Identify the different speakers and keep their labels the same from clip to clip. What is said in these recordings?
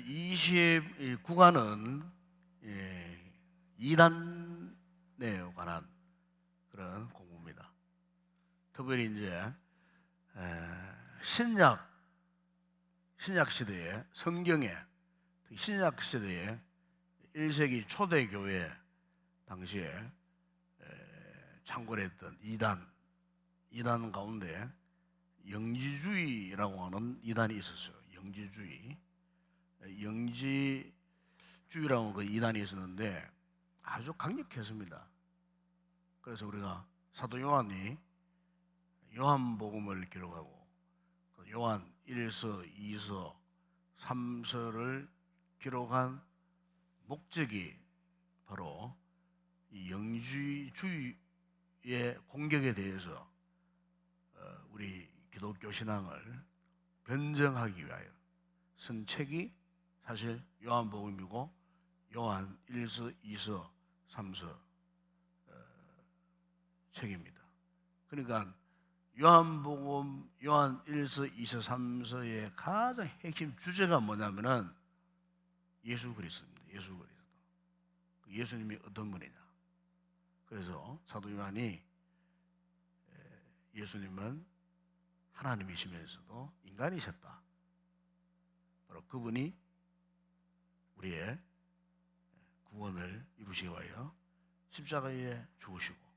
Speaker 1: 29과는 이단에 관한 그런 공부입니다. 특별히 이제 신약 시대에 성경에 신약 시대에 1세기 초대 교회 당시에 창궐했던 이단 가운데 영지주의라고 하는 이단이 있었어요. 영지주의라고 그 이단이 있었는데 아주 강력했습니다. 그래서 우리가 사도 요한이 요한복음을 기록하고 요한 1서, 2서, 3서를 기록한 목적이 바로 이 영지주의의 공격에 대해서 우리 기독교 신앙을 변증하기 위하여 쓴 책이 사실 요한복음이고 요한 1서, 2서, 3서 책입니다. 그러니까 요한복음, 요한 1서, 2서, 3서의 가장 핵심 주제가 뭐냐면은 예수 그리스도입니다. 예수 그리스도. 예수님이 어떤 분이냐. 그래서 사도 요한이 예수님은 하나님이시면서도 인간이셨다. 바로 그분이 우리의 구원을 이루시기 위하여 십자가에 죽으시고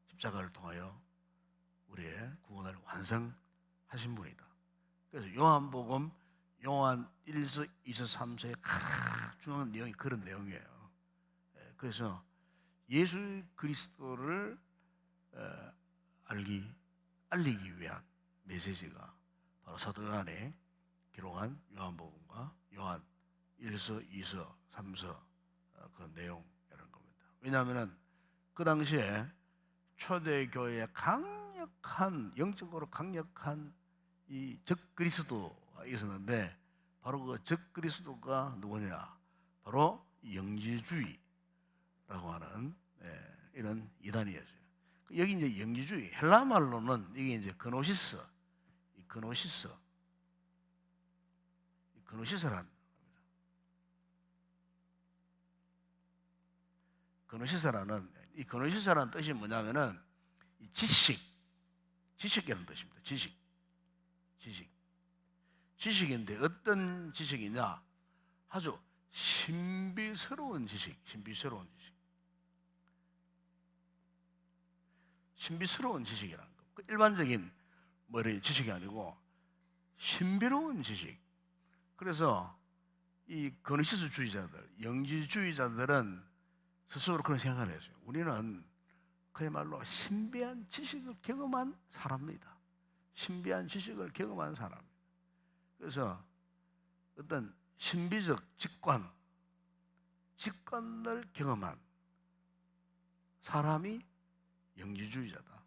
Speaker 1: 십자가를 통하여 우리의 구원을 완성하신 분이다. 그래서 요한복음 요한 1서, 2서, 3서의 가장 중요한 내용이 그런 내용이에요. 그래서 예수 그리스도를 알리기 위한 메시지가 바로 사도 요한이 기록한 요한복음과 요한 1서, 2서, 3서 그 내용이라는 겁니다. 왜냐하면 그 당시에 초대교회에 영적으로 강력한 이 적그리스도가 있었는데 바로 그 적그리스도가 누구냐? 바로 영지주의라고 하는 이런 이단이었어요. 여기 이제 영지주의, 헬라 말로는 이게 이제 그노시스라는 겁니다. 그노시스라는 뜻이 뭐냐면은 지식이라는 뜻입니다. 지식인데 어떤 지식이냐? 아주 신비스러운 지식이라는 거. 일반적인 지식이 아니고 신비로운 지식. 그래서 이 그노시스주의자들, 영지주의자들은 스스로 그런 생각을 했어요. 우리는 그야말로 신비한 지식을 경험한 사람입니다. 신비한 지식을 경험한 사람. 그래서 어떤 신비적 직관을 경험한 사람이 영지주의자다.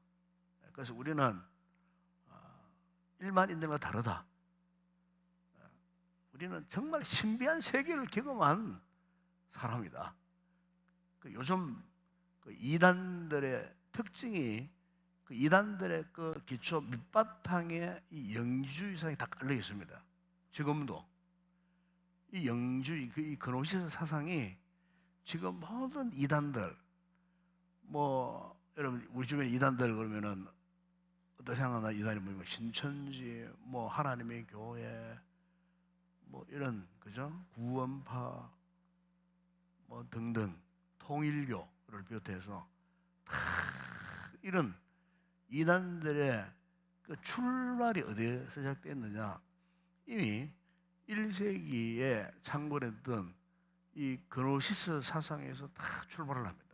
Speaker 1: 그래서 우리는 일반인들과 다르다. 우리는 정말 신비한 세계를 경험한 사람이다. 요즘 이단들의 특징이 이단들의 기초 밑바탕에 이 영지주의 사상이 다 깔려 있습니다. 지금도 이 영주의, 이 그노시스 사상이 지금 모든 이단들, 여러분 우리 주변에 이단들 그러면은 어떤 생각나? 이단이 뭐냐면 신천지, 하나님의 교회, 이런 그죠? 구원파, 등등 통일교를 비롯해서 다 이런 이단들의 출발이 어디에 시작됐느냐? 이미 1세기에 창궐했던 이 그노시스 사상에서 다 출발을 합니다.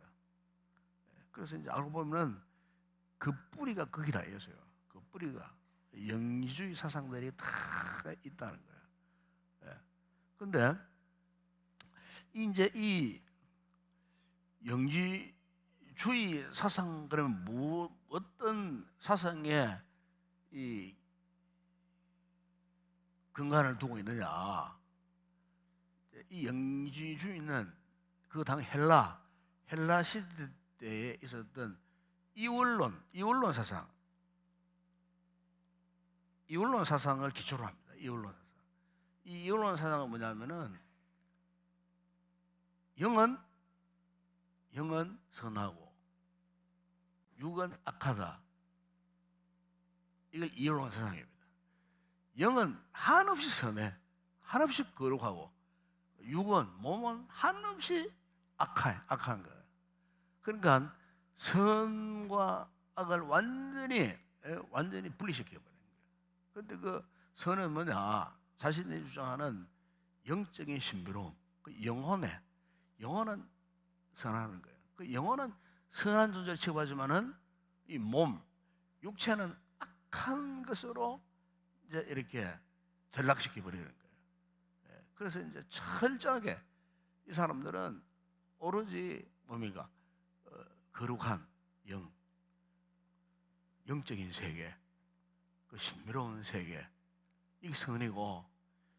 Speaker 1: 그래서 이제 알고 보면 그 뿌리가 거기다 있어요. 그 뿌리가 영지주의 사상들이 다 있다는 거예요. 그런데 이제 이 영지주의 사상 그러면 어떤 사상에 이 근간을 두고 있느냐? 이 영지주의는 그 당 헬라 시대 때에 있었던 이원론 사상을 기초로 합니다. 이원론 사상. 이 이론 사상은 뭐냐면은 영은 선하고 육은 악하다. 이걸 이론 사상입니다. 영은 한없이 선해, 한없이 거룩하고, 육은 몸은 한없이 악한 거예요. 그러니까 선과 악을 완전히 분리시켜 버리는 거예요. 그런데 그 선은 뭐냐? 자신이 주장하는 영적인 신비로움, 그 영혼은 선하는 거예요. 그 영혼은 선한 존재를 취급하지만은 이 몸, 육체는 악한 것으로 이제 이렇게 전락시켜 버리는 거예요. 그래서 이제 철저하게 이 사람들은 오로지 뭡니까? 거룩한 영적인 세계, 그 신비로운 세계, 이 선이고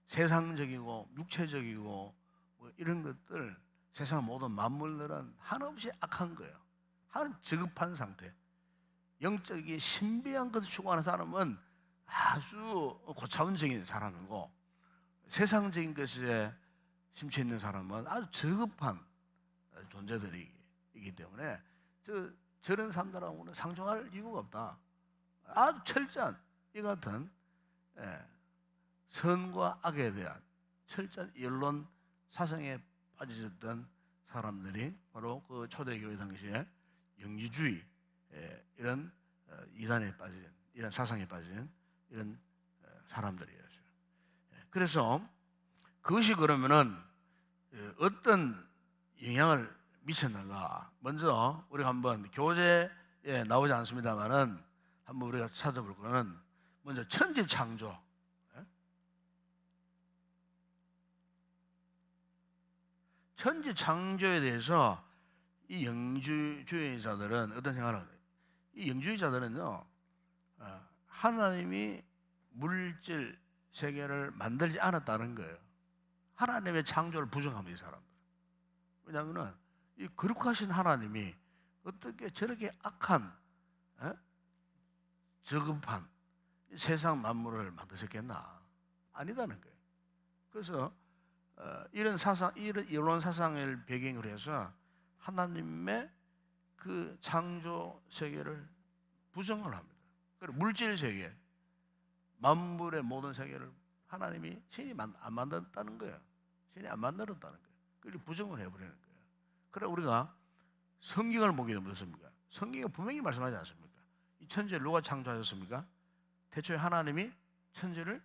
Speaker 1: 세상적이고 육체적이고 뭐 이런 것들, 세상 모든 만물들은 한없이 악한 거예요. 한 저급한 상태. 영적인 신비한 것을 추구하는 사람은 아주 고차원적인 사람이고, 세상적인 것에 심취 있는 사람은 아주 저급한 존재들이기 때문에 저런 사람들하고는 상종할 이유가 없다. 아주 철저한 이 같은 선과 악에 대한 철저한 연론 사상에 빠져있던 사람들이 바로 그 초대교회 당시에 영지주의 이런 이단에 빠진, 이런 사상에 빠진 이런 사람들이었어요. 그래서 그것이 그러면은 어떤 영향을 미쳤는가? 먼저 우리가 한번 교재에 나오지 않습니다만은 한번 우리가 찾아볼 거는 먼저 천지 창조. 천지 창조에 대해서 이 영주주의자들은 어떤 생각을 하나요? 이 영주의자들은요, 하나님이 물질 세계를 만들지 않았다는 거예요. 하나님의 창조를 부정합니다, 이 사람들. 왜냐하면 이 거룩하신 하나님이 어떻게 저렇게 악한, 저급한 세상 만물을 만드셨겠나? 아니다는 거예요. 그래서 이런 이론 사상을 배경으로 해서 하나님의 그 창조 세계를 부정을 합니다. 그리고 물질 세계, 만물의 모든 세계를 하나님이 신이 안 만들었다는 거예요. 신이 안 만들었다는 거예요. 그리고 부정을 해버리는 거예요. 그래 우리가 성경을 보게 되면 어떻습니까? 성경이 분명히 말씀하지 않습니까? 이 천지를 누가 창조하셨습니까? 태초에 하나님이 천지를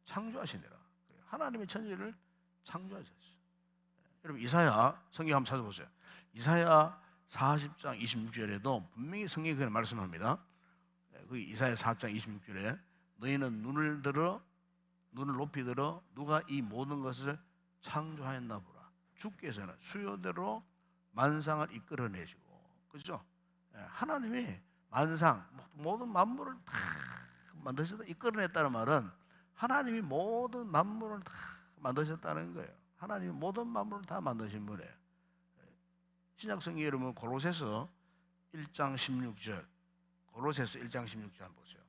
Speaker 1: 창조하시니라. 하나님이 천지를 창조하셨어요. 여러분 이사야 성경 한번 찾아보세요. 이사야 40장 26절에도 분명히 성경이 그렇게 말씀합니다. 그 이사야 40장 26절에 너희는 눈을 높이 들어 누가 이 모든 것을 창조하였나 보라. 주께서는 수요대로 만상을 이끌어내시고, 그렇죠? 하나님이 만상 모든 만물을 다 만드셨다, 이끌어냈다는 말은 하나님이 모든 만물을 다 만드셨다는 거예요. 하나님이 모든 만물을 다 만드신 분이에요. 신약 성경에 여러분 골로새서 1장 16절, 골로새서 1장 16절 한번 보세요.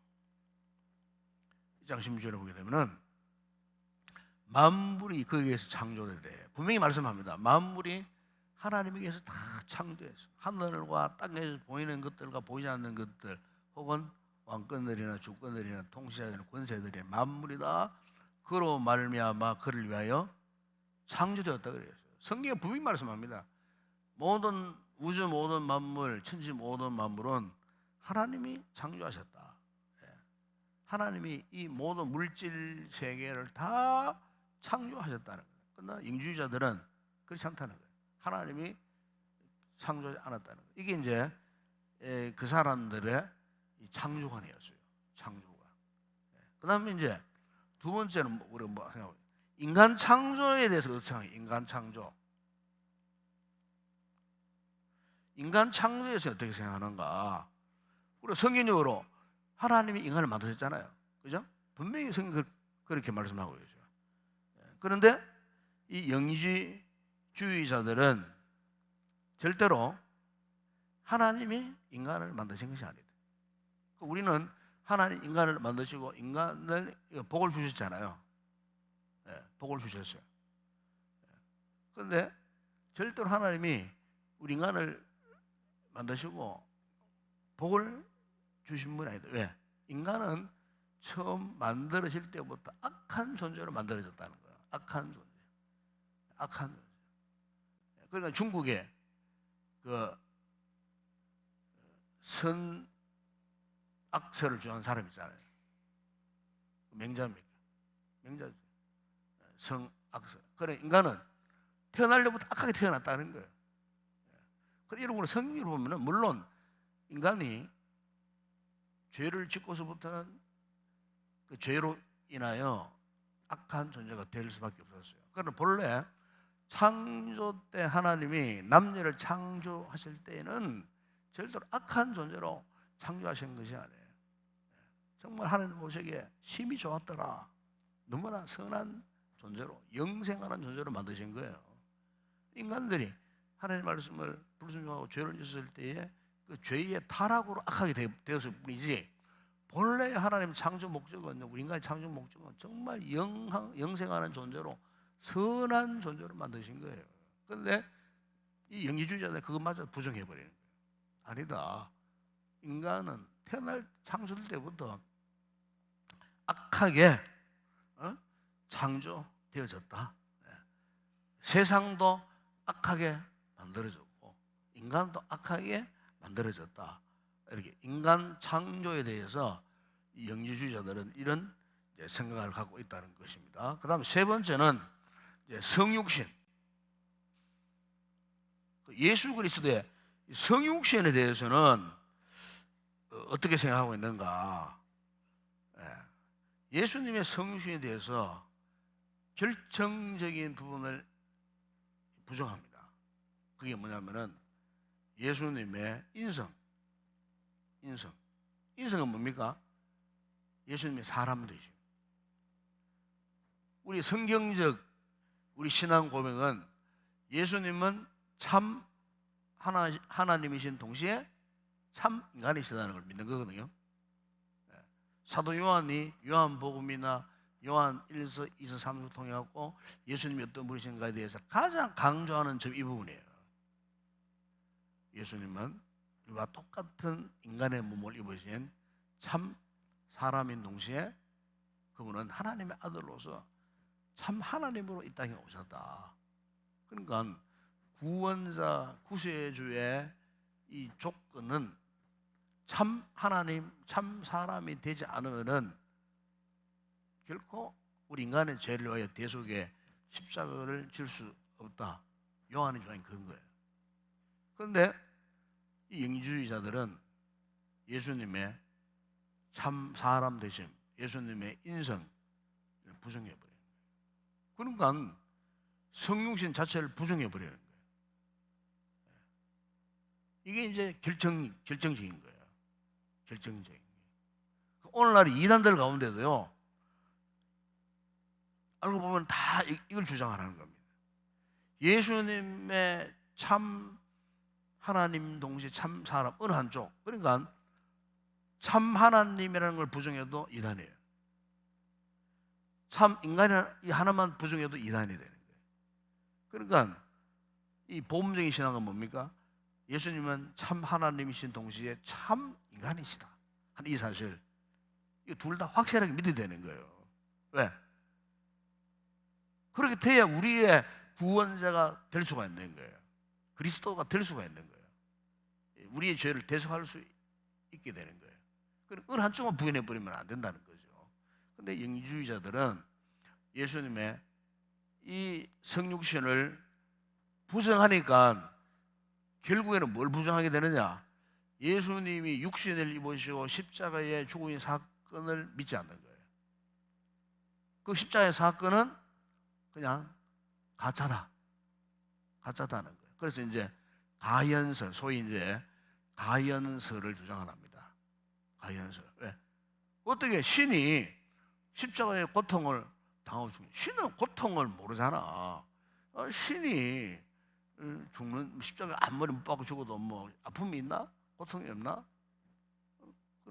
Speaker 1: 1장 16절에 보게 되면은 만물이 거기에서 창조돼. 분명히 말씀합니다. 만물이 하나님에게서 다 창조했어. 하늘과 땅에서 보이는 것들과 보이지 않는 것들, 혹은 왕권들이나 주권들이나 통치자들이나 권세들이 만물이 다 그로 말미암아 그를 위하여 창조되었다 그래요. 성경에 분명히 말씀합니다. 모든 우주 모든 만물, 천지 모든 만물은 하나님이 창조하셨다. 하나님이 이 모든 물질 세계를 다 창조하셨다는 거예요. 그러나 영주의자들은 그렇지 않다는 거예요. 하나님이 창조하지 않았다는 거예요. 이게 이제 그 사람들의 창조관이었어요. 창조관. 그다음에 이제 두 번째는 우리가 뭐 생각해요? 인간 창조에 대해서 어떻게 생각해요? 인간 창조. 인간 창조에 대해서 어떻게 생각하는가? 우리가 성경적으로 하나님이 인간을 만드셨잖아요. 그죠? 분명히 성경이 그렇게 말씀하고 계세요. 그런데 이 영지주의자들은 절대로 하나님이 인간을 만드신 것이 아니다. 우리는 하나님 인간을 만드시고 인간을 복을 주셨잖아요. 복을 주셨어요. 그런데 절대로 하나님이 우리 인간을 만드시고 복을 주신 분이 아니다. 왜? 인간은 처음 만들어질 때부터 악한 존재로 만들어졌다는 거야. 악한 존재. 악한 존재. 그러니까 중국에 그 선악설을 주장하는 사람 있잖아요. 맹자입니까? 맹자죠. 성악설. 그래 인간은 태어날 때부터 악하게 태어났다는 거예요. 그래 이런 걸 성경을 보면은 물론 인간이 죄를 짓고서부터는 그 죄로 인하여 악한 존재가 될 수밖에 없었어요. 그러나 본래 창조 때 하나님이 남녀를 창조하실 때에는 절대로 악한 존재로 창조하신 것이 아니에요. 정말 하나님 보시기에 심히 좋았더라. 너무나 선한 존재로, 영생하는 존재로 만드신 거예요. 인간들이 하나님 말씀을 불순종하고 죄를 짓었을 때에 그 죄의 타락으로 악하게 되었을 뿐이지, 본래 하나님 창조 목적은, 우리 인간의 창조 목적은 정말 영생하는 존재로, 선한 존재로 만드신 거예요. 그런데 이 영지주의자들 그것마저 부정해버리는 거예요. 아니다. 인간은 태어날 창조될 때부터 악하게 창조되어졌다. 세상도 악하게 만들어졌고 인간도 악하게 만들어졌다. 이렇게 인간 창조에 대해서 이 영지주의자들은 이런 생각을 갖고 있다는 것입니다. 그 다음에 세 번째는 성육신. 예수 그리스도의 성육신에 대해서는 어떻게 생각하고 있는가? 예수님의 성육신에 대해서 결정적인 부분을 부정합니다. 그게 뭐냐면은 예수님의 인성은 뭡니까? 예수님의 사람 되심. 우리 성경적 우리 신앙 고백은 예수님은 참 하나님이신 동시에 참 인간이시다는 걸 믿는 거거든요. 사도 요한이 요한복음이나 요한 1서, 2서, 3서 통해 갖고 예수님이 어떤 분이신가에 대해서 가장 강조하는 점이 이 부분이에요. 예수님은 우리와 똑같은 인간의 몸을 입으신 참 사람인 동시에 그분은 하나님의 아들로서 참 하나님으로 이 땅에 오셨다. 그러니까 구원자, 구세주의 이 조건은 참 하나님, 참 사람이 되지 않으면은 결코 우리 인간의 죄를 위하여 대속의 십자가를 질 수 없다. 요한의 주장이 그런 거예요. 그런데 이 영주의자들은 예수님의 참 사람 되심, 예수님의 인성을 부정해버리는 거예요. 그러니까 성육신 자체를 부정해버리는 거예요. 이게 이제 결정적인 거예요. 결정적인 거예요. 오늘날 이단들 가운데도요, 알고 보면 다 이걸 주장하는 겁니다. 예수님의 참 하나님 동시에 참 사람 어느 한쪽, 그러니까 참 하나님이라는 걸 부정해도 이단이에요. 참 인간이라는 이 하나만 부정해도 이단이 되는 거예요. 그러니까 이 복음적인 신앙은 뭡니까? 예수님은 참 하나님이신 동시에 참 인간이시다 하는 이 사실, 이 둘 다 확실하게 믿어야 되는 거예요. 왜? 그렇게 돼야 우리의 구원자가 될 수가 있는 거예요. 그리스도가 될 수가 있는 거예요. 우리의 죄를 대속할 수 있게 되는 거예요. 어느 한쪽만 부인해버리면 안 된다는 거죠. 그런데 영주의자들은 예수님의 이 성육신을 부정하니까 결국에는 뭘 부정하게 되느냐? 예수님이 육신을 입으시고 십자가에 죽으신 사건을 믿지 않는 거예요. 그 십자가의 사건은 그냥 가짜다는 거예요. 그래서 이제 가연설, 소위 이제 가연설을 주장합니다. 가연설. 왜? 어떻게 신이 십자가의 고통을 당하고 죽는? 신은 고통을 모르잖아. 신이 죽는 십자가에 앞머리 못 박고 죽어도 뭐 아픔이 있나? 고통이 없나?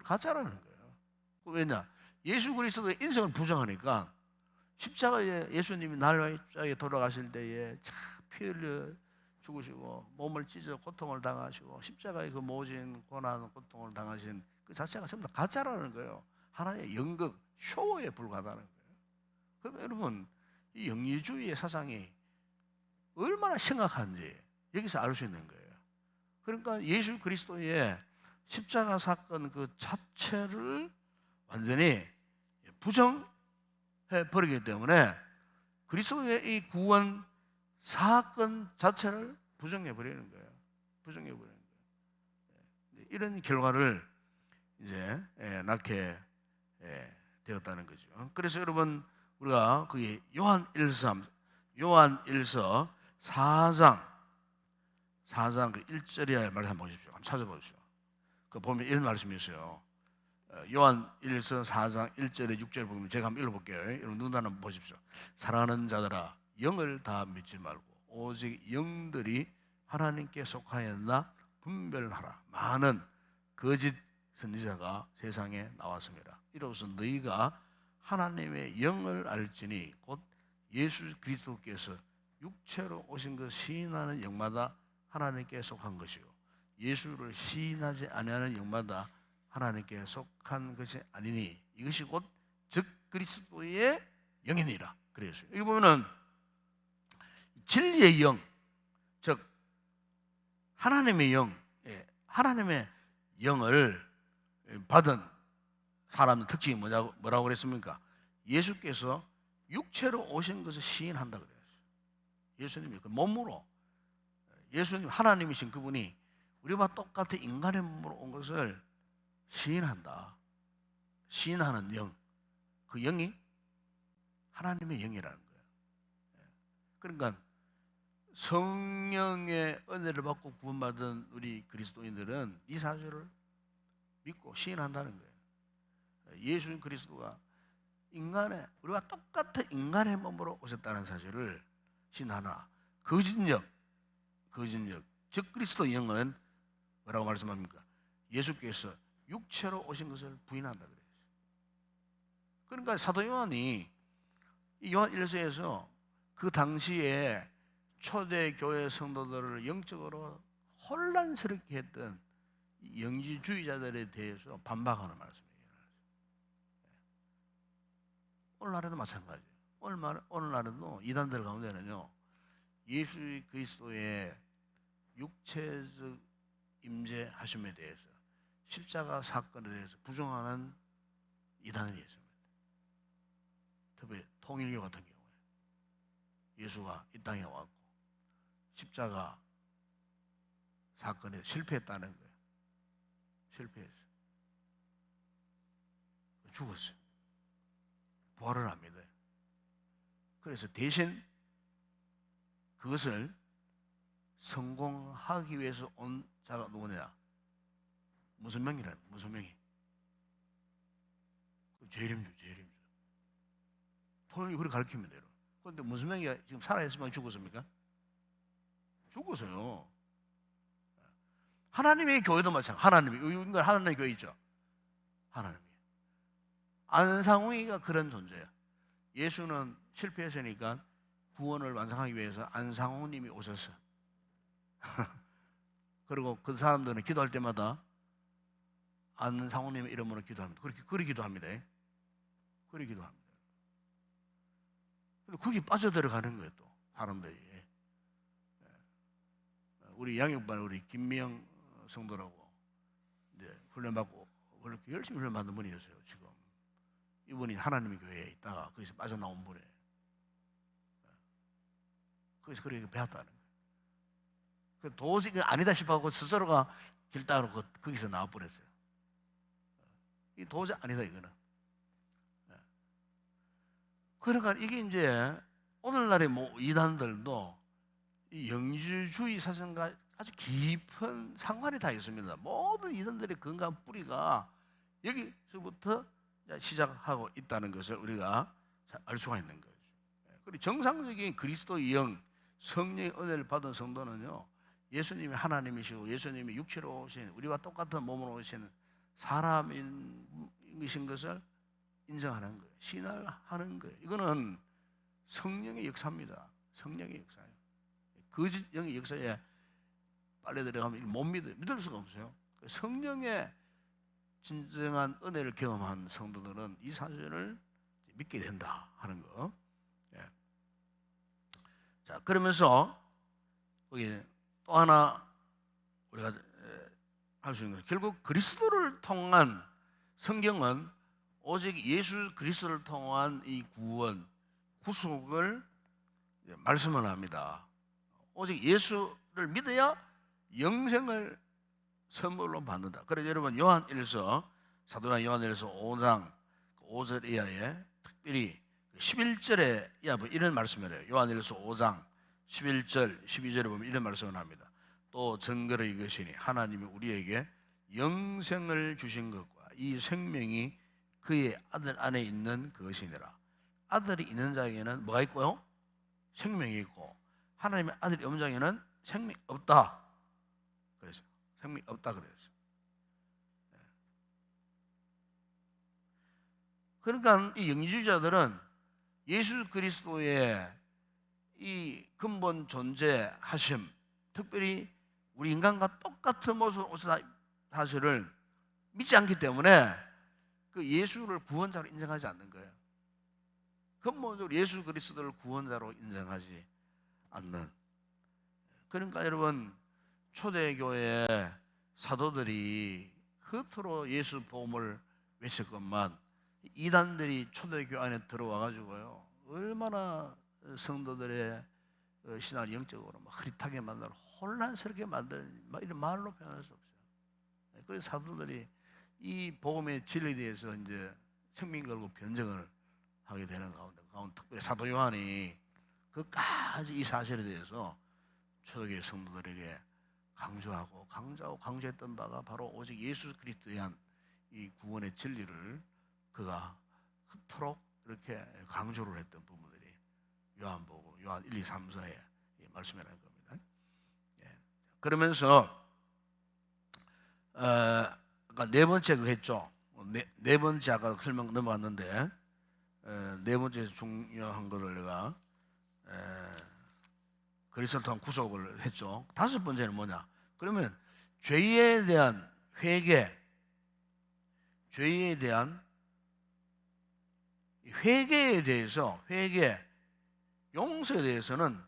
Speaker 1: 가짜라는 거예요. 왜냐? 예수 그리스도의 인성을 부정하니까 십자가에 예수님이 나를 십자가에 돌아가실 때에 참 피 흘려 죽으시고 몸을 찢어 고통을 당하시고 십자가의 그 모진 고난 고통을 당하신 그 자체가 전부 다 가짜라는 거예요. 하나의 연극 쇼에 불과하다는 거예요. 그러니까 여러분 이 영리주의의 사상이 얼마나 심각한지 여기서 알 수 있는 거예요. 그러니까 예수 그리스도의 십자가 사건 그 자체를 완전히 부정해 버리기 때문에 그리스도의 이 구원 사건 자체를 부정해 버리는 거예요. 부정해 버리는 거예요. 이런 결과를 이제 낳게 되었다는 거죠. 그래서 여러분 우리가 그게 요한 1서 4장 그 1절의 말씀 한번 보십시오. 한번 찾아보십시오. 그 보면 이런 말씀이 있어요. 요한 1서 4장 1절에 6절을 보면 제가 한번 읽어볼게요. 여러분 눈 한번 보십시오. 사랑하는 자들아 영을 다 믿지 말고 오직 영들이 하나님께 속하였나 분별하라. 많은 거짓 선지자가 세상에 나왔습니다. 이로써 너희가 하나님의 영을 알지니 곧 예수 그리스도께서 육체로 오신 것 시인하는 영마다 하나님께 속한 것이요 예수를 시인하지 아니하는 영마다 하나님께 속한 것이 아니니 이것이 곧 즉 그리스도의 영이니라. 그래서 여기 보면은 진리의 영, 즉 하나님의 영, 하나님의 영을 받은 사람의 특징이 뭐라고 그랬습니까? 예수께서 육체로 오신 것을 시인한다 그래요. 예수님이 그 몸으로 예수님 하나님이신 그분이 우리와 똑같은 인간의 몸으로 온 것을 시인한다. 시인하는 영, 그 영이 하나님의 영이라는 거예요. 그러니까 성령의 은혜를 받고 구원받은 우리 그리스도인들은 이 사실을 믿고 시인한다는 거예요. 예수 그리스도가 인간의 우리와 똑같은 인간의 몸으로 오셨다는 사실을 시인하나 거짓력, 즉 그리스도 영은 뭐라고 말씀합니까? 예수께서 육체로 오신 것을 부인한다 그래요. 그러니까 사도 요한이 이 요한 1서에서 그 당시에 초대 교회 성도들을 영적으로 혼란스럽게 했던 영지주의자들에 대해서 반박하는 말씀이에요. 오늘날에도 마찬가지예요. 오늘날에도 이단들 가운데는요, 예수 그리스도의 육체적 임재하심에 대해서 십자가 사건에 대해서 부정하는 이단이 있습니다. 특히 통일교 같은 경우에 예수가 이 땅에 왔고 십자가 사건에 실패했다는 거예요. 실패했어요. 죽었어요. 부활을 합니다. 그래서 대신 그것을 성공하기 위해서 온 자가 누구냐? 무슨 명이라는 무슨 명이? 재림주. 통일이 그렇게 가르칩니다. 그런데 무슨 명이 지금 살아있으면 죽었습니까? 죽었어요. 하나님의 교회도 마찬가지. 하나님의 교회 있죠. 하나님이. 안상홍이가 그런 존재예요. 예수는 실패했으니까 구원을 완성하기 위해서 안상홍님이 오셨어. 그리고 그 사람들은 기도할 때마다 안상홍님의 이름으로 기도합니다. 그렇게 기도합니다. 그렇게 기도합니다. 근데 거기 빠져들어가는 거예요, 또 사람들이. 우리 양육반 우리 김미영 성도라고 이제 훈련받고 그렇게 열심히 훈련받는 분이었어요. 지금 이분이 하나님의 교회에 있다가 거기서 빠져나온 분이에요. 거기서 그렇게 배웠다는 거예요. 도저히 아니다 싶어하고 스스로가 길 따르고 거기서 나와버렸어요. 이 도저히 아니다 이거는. 그러니까 이게 이제 오늘날의 이단들도 이 영주주의 사상과 아주 깊은 상관이 다 있습니다. 모든 이단들의 근간 뿌리가 여기서부터 시작하고 있다는 것을 우리가 알 수가 있는 거죠. 그리고 정상적인 그리스도의 영, 성령의 은혜를 받은 성도는요, 예수님이 하나님이시고 예수님이 육체로 오신 우리와 똑같은 몸으로 오신 사람이신 것을 인정하는 거예요. 신뢰하는 거예요. 이거는 성령의 역사입니다. 성령의 역사예요. 거짓 영의 역사에 빨려 들어가면 못 믿을 수가 없어요. 성령의 진정한 은혜를 경험한 성도들은 이 사실을 믿게 된다 하는 거. 예. 자, 그러면서 거기 또 하나 우리가 할 수 있는 건, 결국 그리스도를 통한 성경은 오직 예수 그리스도를 통한 이 구원, 구속을 말씀을 합니다. 오직 예수를 믿어야 영생을 선물로 받는다. 그래서 여러분 요한 1서, 사도요한 요한 1서 5장 5절 이하에 특별히 11절에 이런 말씀을 해요. 요한 1서 5장 11절 12절에 보면 이런 말씀을 합니다. 또 증거를 이것이니 하나님이 우리에게 영생을 주신 것과 이 생명이 그의 아들 안에 있는 그것이니라. 아들이 있는 자에게는 뭐가 있고요? 생명이 있고, 하나님의 아들이 없는 자에게는 생명이 없다. 그래서 생명이 없다 그랬어요. 그러니까 이 영지주의자들은 예수 그리스도의 이 근본 존재하심, 특별히 우리 인간과 똑같은 모습으로 오신 사실을 믿지 않기 때문에 그 예수를 구원자로 인정하지 않는 거예요. 근본적으로 예수 그리스도를 구원자로 인정하지 않는. 그러니까 여러분, 초대교회 사도들이 겉으로 예수 복음을 외쳤건만 이단들이 초대교회 안에 들어와 가지고요, 얼마나 성도들의 신앙을 영적으로 막 흐릿하게 만들고 혼란스럽게 만드는, 이런 말로 표현할 수 없어요. 그래서 사도들이 이 복음의 진리에 대해서 이제 생명 걸고 변증을 하게 되는 가운데 특별히 사도 요한이 그까지 이 사실에 대해서 초대교회 성도들에게 강조했던 바가 바로 오직 예수 그리스도에 대한 이 구원의 진리를 그가 그토록 이렇게 강조를 했던 부분들이 요한복음, 요한 1, 2, 3, 4에 말씀이라는 겁니다. 예. 그러면서 아까 네 번째 그 했죠. 네 번째 아까 설명 넘어갔는데, 네 번째 중요한 거를 내가 그리스도를 통한 구속을 했죠. 다섯 번째는 뭐냐? 그러면 죄에 대한 회개, 죄에 대한 회개에 대해서, 용서에 대해서는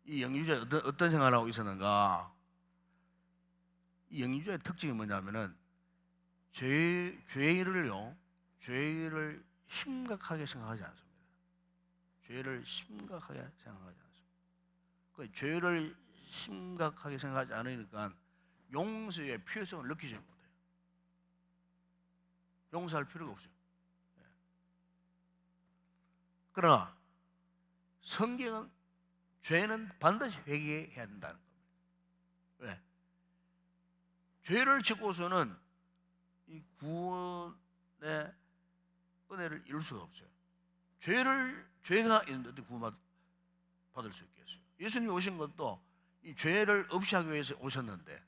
Speaker 1: 이 영주주의 어떤 생각을 하고 있었는가? 이 영주주의 특징이 뭐냐면은 죄를 심각하게 생각하지 않습니다. 죄를 심각하게 생각하지 않습니다. 그 죄를 심각하게 생각하지 않으니까 용서의 필요성을 느끼지 못해요. 용서할 필요가 없어요. 그러나 성경은 죄는 반드시 회개해야 된다는 겁니다. 왜? 죄를 짓고서는 이 구원의 은혜를 이룰 수가 없어요. 죄가 있는데 구원받을 수 있겠어요? 예수님이 오신 것도 이 죄를 없이 하기 위해서 오셨는데,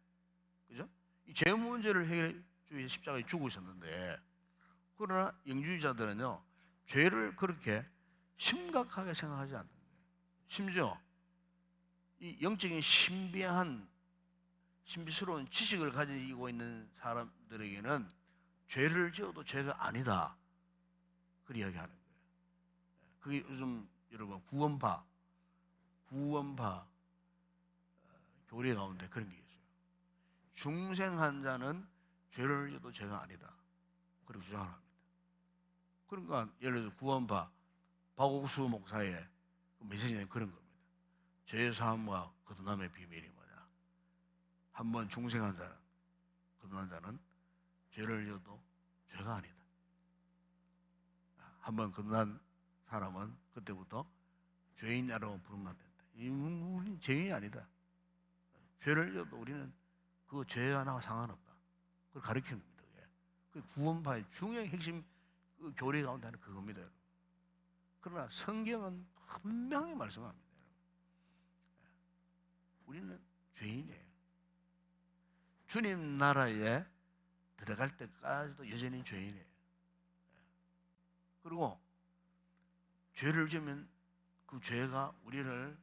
Speaker 1: 그죠? 이 죄 문제를 해결해 주기 위해 십자가에 죽으셨는데, 그러나 영주의자들은요, 죄를 그렇게 심각하게 생각하지 않는 거예요. 심지어 이 영적인 신비스러운 지식을 가지고 있는 사람들에게는 죄를 지어도 죄가 아니다, 그렇게 이야기하는 거예요. 그게 요즘 여러분 구원파 교리 가운데 그런 게 있어요. 중생한 자는 죄를 지어도 죄가 아니다, 그렇게 주장을 합니다. 그러니까 예를 들어 구원파 박옥수 목사의 그 메시지는 그런 겁니다. 죄 사함과 거듭남의 비밀이 뭐냐? 한번 중생한 자는, 거듭난 자는 죄를 지어도 죄가 아니다. 한번 거듭난 사람은 그때부터 죄인이라고 부르면 안 된다. 우리는 죄인이 아니다. 죄를 지어도 우리는 그 죄 하나와 상관없다. 그걸 가르치는 겁니다. 그 구원파의 중요한 핵심 그 교리 가운데 하나는 그겁니다. 그러나 성경은 분명히 말씀합니다. 우리는 죄인이에요. 주님 나라에 들어갈 때까지도 여전히 죄인이에요. 그리고 죄를 지으면 그 죄가 우리를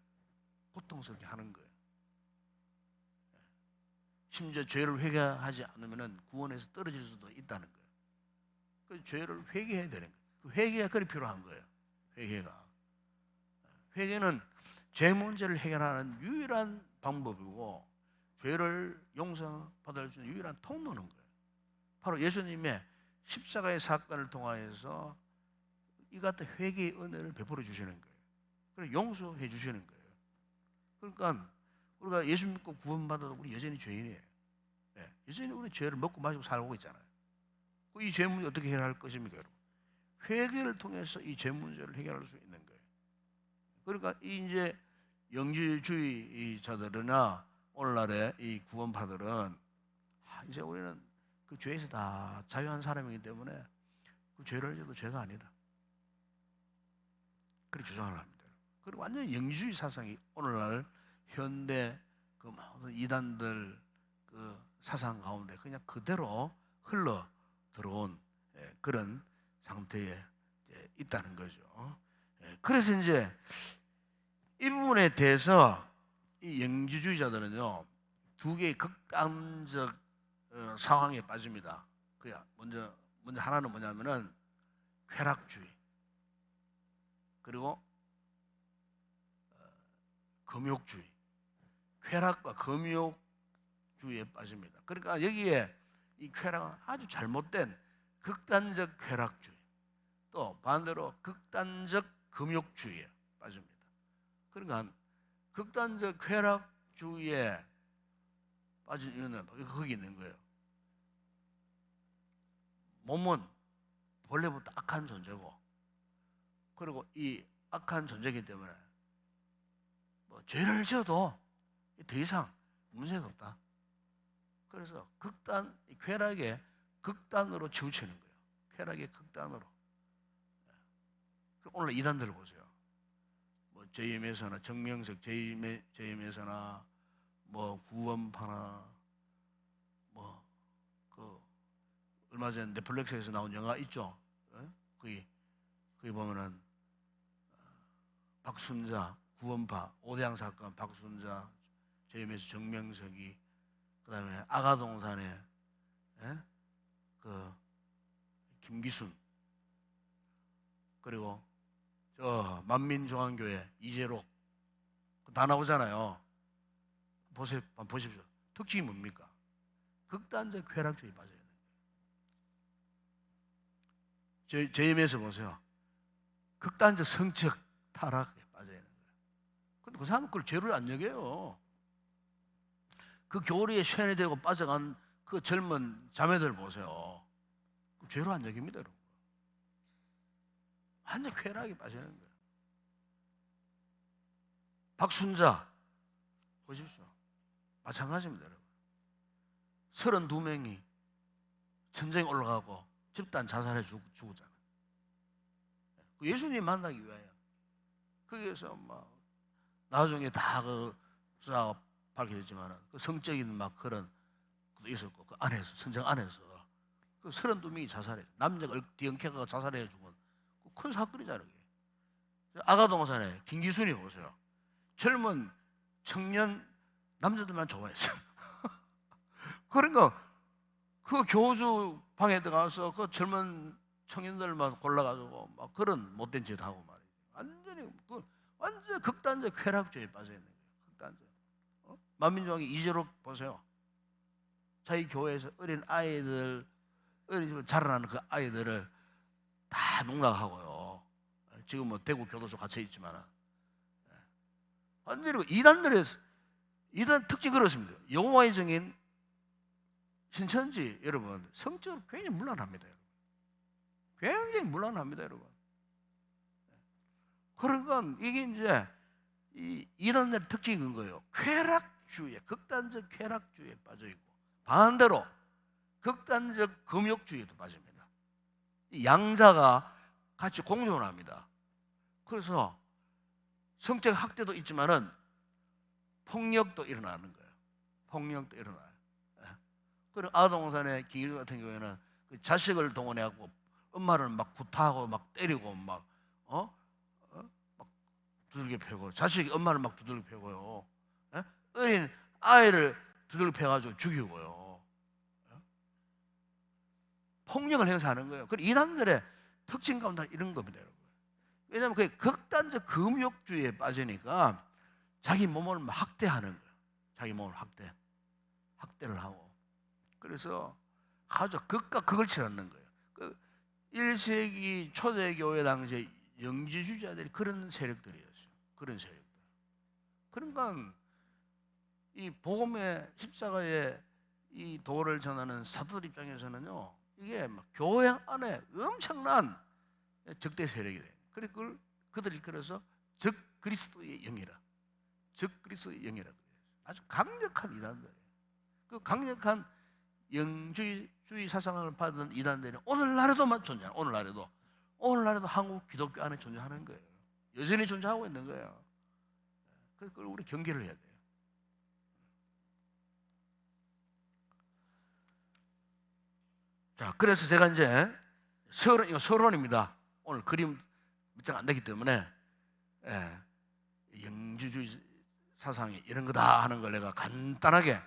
Speaker 1: 고통스럽게 하는 거예요. 심지어 죄를 회개하지 않으면 구원에서 떨어질 수도 있다는 거예요. 그 죄를 회개해야 되는 거예요. 그 회개가 그리 필요한 거예요. 회개는 죄 문제를 해결하는 유일한 방법이고 죄를 용서받을 수 있는 유일한 통로는 거예요. 바로 예수님의 십자가의 사건을 통하여서 이 같은 회개의 은혜를 베풀어 주시는 거예요. 그리고 용서해 주시는 거예요. 그러니까 우리가 예수 믿고 구원받아도 우리 여전히 죄인이에요. 여전히 우리 죄를 먹고 마시고 살고 있잖아요. 이 죄 문제 어떻게 해결할 것입니까, 여러분? 회개를 통해서 이 죄 문제를 해결할 수 있는 거예요. 그러니까 이제 영지주의자들이나 오늘날의 이 구원파들은 이제 우리는 그 죄에서 다 자유한 사람이기 때문에 그 죄를 져도 죄가 아니다. 그렇게 주장을 합니다. 그리고 완전히 영지주의 사상이 오늘날 현대 그 모든 이단들 그 사상 가운데 그냥 그대로 흘러 들어온 그런 상태에 있다는 거죠. 그래서 이제 이 부분에 대해서 이 영지주의자들은요 두 개의 극단적 상황에 빠집니다. 그야 먼저 하나는 뭐냐면은 쾌락주의 그리고 금욕주의, 쾌락과 금욕주의에 빠집니다. 그러니까 여기에 이 쾌락은 아주 잘못된 극단적 쾌락주의, 또 반대로 극단적 금욕주의에 빠집니다. 그러니까 극단적 쾌락주의에 빠진 이유는 거기 있는 거예요. 몸은 본래부터 악한 존재고, 그리고 이 악한 존재이기 때문에 뭐 죄를 지어도 더 이상 문제가 없다. 그래서 쾌락의 극단으로 치우치는 거예요. 쾌락의 극단으로. 오늘 이단들 보세요. 뭐 JM에서나 정명석 JM에서나 뭐 구원파나 뭐 그 얼마 전 넷플릭스에서 나온 영화 있죠. 거기 보면은 박순자 구원파 오대양 사건 박순자 JM에서 정명석이 그다음에 아가동산에 그 김기순 그리고 저 만민중앙교회 이재록 다 나오잖아요. 보십시오. 특징이 뭡니까? 극단적 쾌락주의 빠져야 돼요. JM에서 보세요. 극단적 성적 타락에 빠져야 되는 거예요. 근데 그 사람은 그걸 죄를 안 여겨요. 그 교리에 쇠뇌되고 빠져간 그 젊은 자매들 보세요. 그 죄로 안 여깁니다, 여러분. 완전 쾌락에 빠지는 거예요. 박순자 보십시오. 마찬가지입니다, 여러분. 32명이 전쟁에 올라가고 집단 자살해 죽었잖아요. 예수님 만나기 위하여. 거기에서 막 나중에 다 그 수사가 밝혀졌지만 그 성적인 막 그런 것도 있었고 그 안에서 선정 안에서 그 32명이 자살해 남자가 뒤엉켜가 자살해 죽은 큰 사건이잖아요. 아가동산에 김기순이 보세요. 젊은 청년 남자들만 좋아했어요. 그러니까 그 교수 방에 들어가서 그 젊은 청년들만 골라가지고 막 그런 못된 짓 하고 말이죠. 완전 극단적 쾌락주의에 빠져 있는 거예요. 극단적. 만민중앙이 이재록 보세요. 자기 교회에서 어린 집에 자라나는 그 아이들을 다 농락하고요. 지금 뭐 대구 교도소 갇혀 있지만 완전히 이단 특징이 그렇습니다. 여호와의 증인 신천지 여러분 성적으로 굉장히 문란합니다. 굉장히 문란합니다, 여러분. 그러니까 이게 이제 이 이단의 특징이 그런 거예요. 쾌락주의, 극단적 쾌락주의에 빠져 있고 반대로 극단적 금욕주의에도 빠집니다. 이 양자가 같이 공존을 합니다. 그래서 성적 학대도 있지만은 폭력도 일어나는 거예요. 폭력도 일어나요. 그리고 아동산의 김기준 같은 경우에는 그 자식을 동원해갖고 엄마를 막 구타하고 막 때리고 막 두들겨 패고, 자식이 엄마를 막 두들겨 패고요. 예? 어린 아이를 두들겨 패가지고 죽이고요. 예? 폭력을 행사하는 거예요. 그 이단들의 특징 가운데 이런 겁니다, 여러분. 왜냐하면 그게 극단적 금욕주의에 빠지니까 자기 몸을 막 학대하는 거예요. 자기 몸을 학대를 하고. 그래서 아주 극과 극을 치닫는 거예요. 그 1세기 초대교회 당시에 영지주의자들이 그런 세력들이었어요. 그런 세력들. 그러니까 이 복음의 십자가의 이 도를 전하는 사도들 입장에서는요, 이게 막 교회 안에 엄청난 적대 세력이 돼요. 그래서 그들이 그래서 적 그리스도의 영이라, 적 그리스도의 영이라 그래요. 아주 강력한 이단들이에요. 그 강력한 영주의 사상을 받은 이단들이 오늘날에도만 존재하는, 오늘날에도 한국 기독교 안에 존재하는 거예요. 여전히 존재하고 있는 거예요. 그걸 우리 경계를 해야 돼요. 자, 그래서 제가 이제 이거 서론입니다. 오늘 그림 몇 장 안 되기 때문에, 예, 영주주의 사상이 이런 거다 하는 걸 내가 간단하게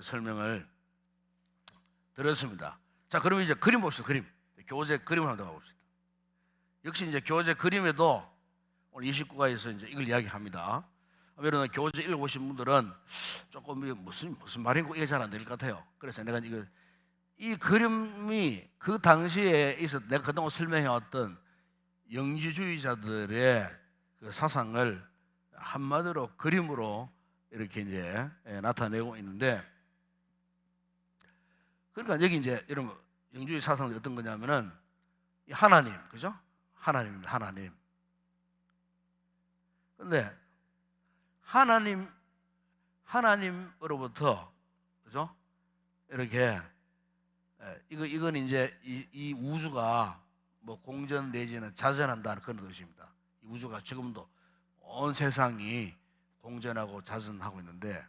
Speaker 1: 설명을 드렸습니다. 자, 그럼 이제 그림 봅시다. 교재 그림을 한번 봅시다. 역시 이제 교재 그림에도 오늘 29가에서 이제 이걸 이야기합니다. 여러분 교재 읽어보신 분들은 조금 무슨 말인고 이해 잘 안 될 것 같아요. 그래서 내가 이 그림이 그 당시에 있어 내가 그동안 설명해왔던 영지주의자들의 그 사상을 한마디로 그림으로 이렇게 이제 나타내고 있는데, 그러니까 여기 이제 이런 영주의 사상이 어떤 거냐면은 하나님, 그죠? 하나님입니다. 하나님. 근데 하나님으로부터, 그죠? 이렇게 이건 이제 이 우주가 뭐 공전 내지는 자전한다는 그런 뜻입니다. 이 우주가 지금도 온 세상이 공전하고 자전하고 있는데,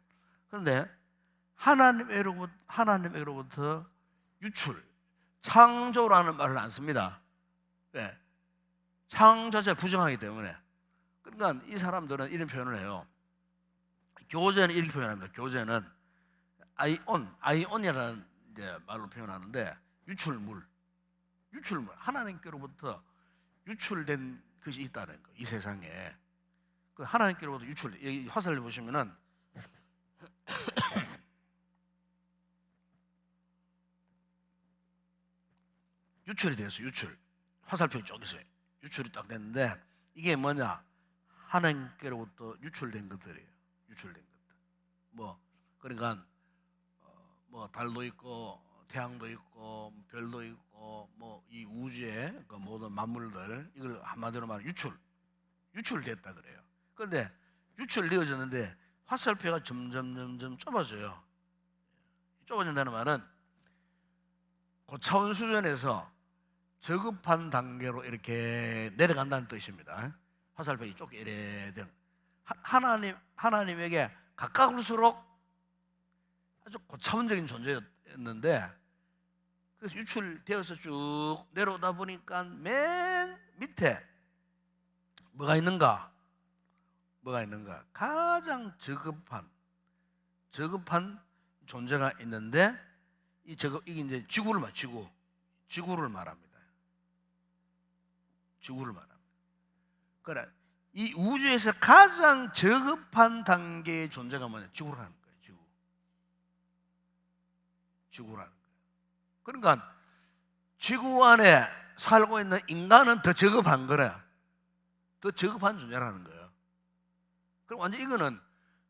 Speaker 1: 그런데 하나님으로부터 유출, 창조라는 말을 안 씁니다. 네. 창조 자체를 부정하기 때문에. 그러니까 이 사람들은 이런 표현을 해요. 교재는 이렇게 표현합니다. 교재는 아이온이라는 이제 말로 표현하는데, 유출물, 하나님께로부터 유출된 것이 있다는 거. 이 세상에 그 하나님께로부터 여기 화살을 보시면은 유출이 됐어요. 화살표가 쭉 있어요. 유출이 딱 됐는데, 이게 뭐냐? 하나님께로부터 유출된 것들이에요. 유출된 것들. 뭐 그러니까 뭐 달도 있고 태양도 있고 별도 있고 뭐 이 우주의 그 모든 만물들, 이걸 한마디로 말하면 유출됐다 그래요. 그런데 유출되어졌는데 화살표가 점점 좁아져요. 좁아진다는 말은 고차원 수준에서 저급한 단계로 이렇게 내려간다는 뜻입니다. 화살표가 이쪽에 이래 되는, 하나님에게 가까울수록 아주 고차원적인 존재였는데, 그래서 유출되어서 쭉 내려오다 보니까 맨 밑에 뭐가 있는가? 가장 저급한 존재가 있는데, 이게 이제 지구를 말합니다. 그래, 이 우주에서 가장 저급한 단계의 존재가 뭐냐? 지구라는 거예요. 지구라는 거예요. 그러니까 지구 안에 살고 있는 인간은 더 저급한 거래요. 더 저급한 존재라는 거예요. 그럼 완전 이거는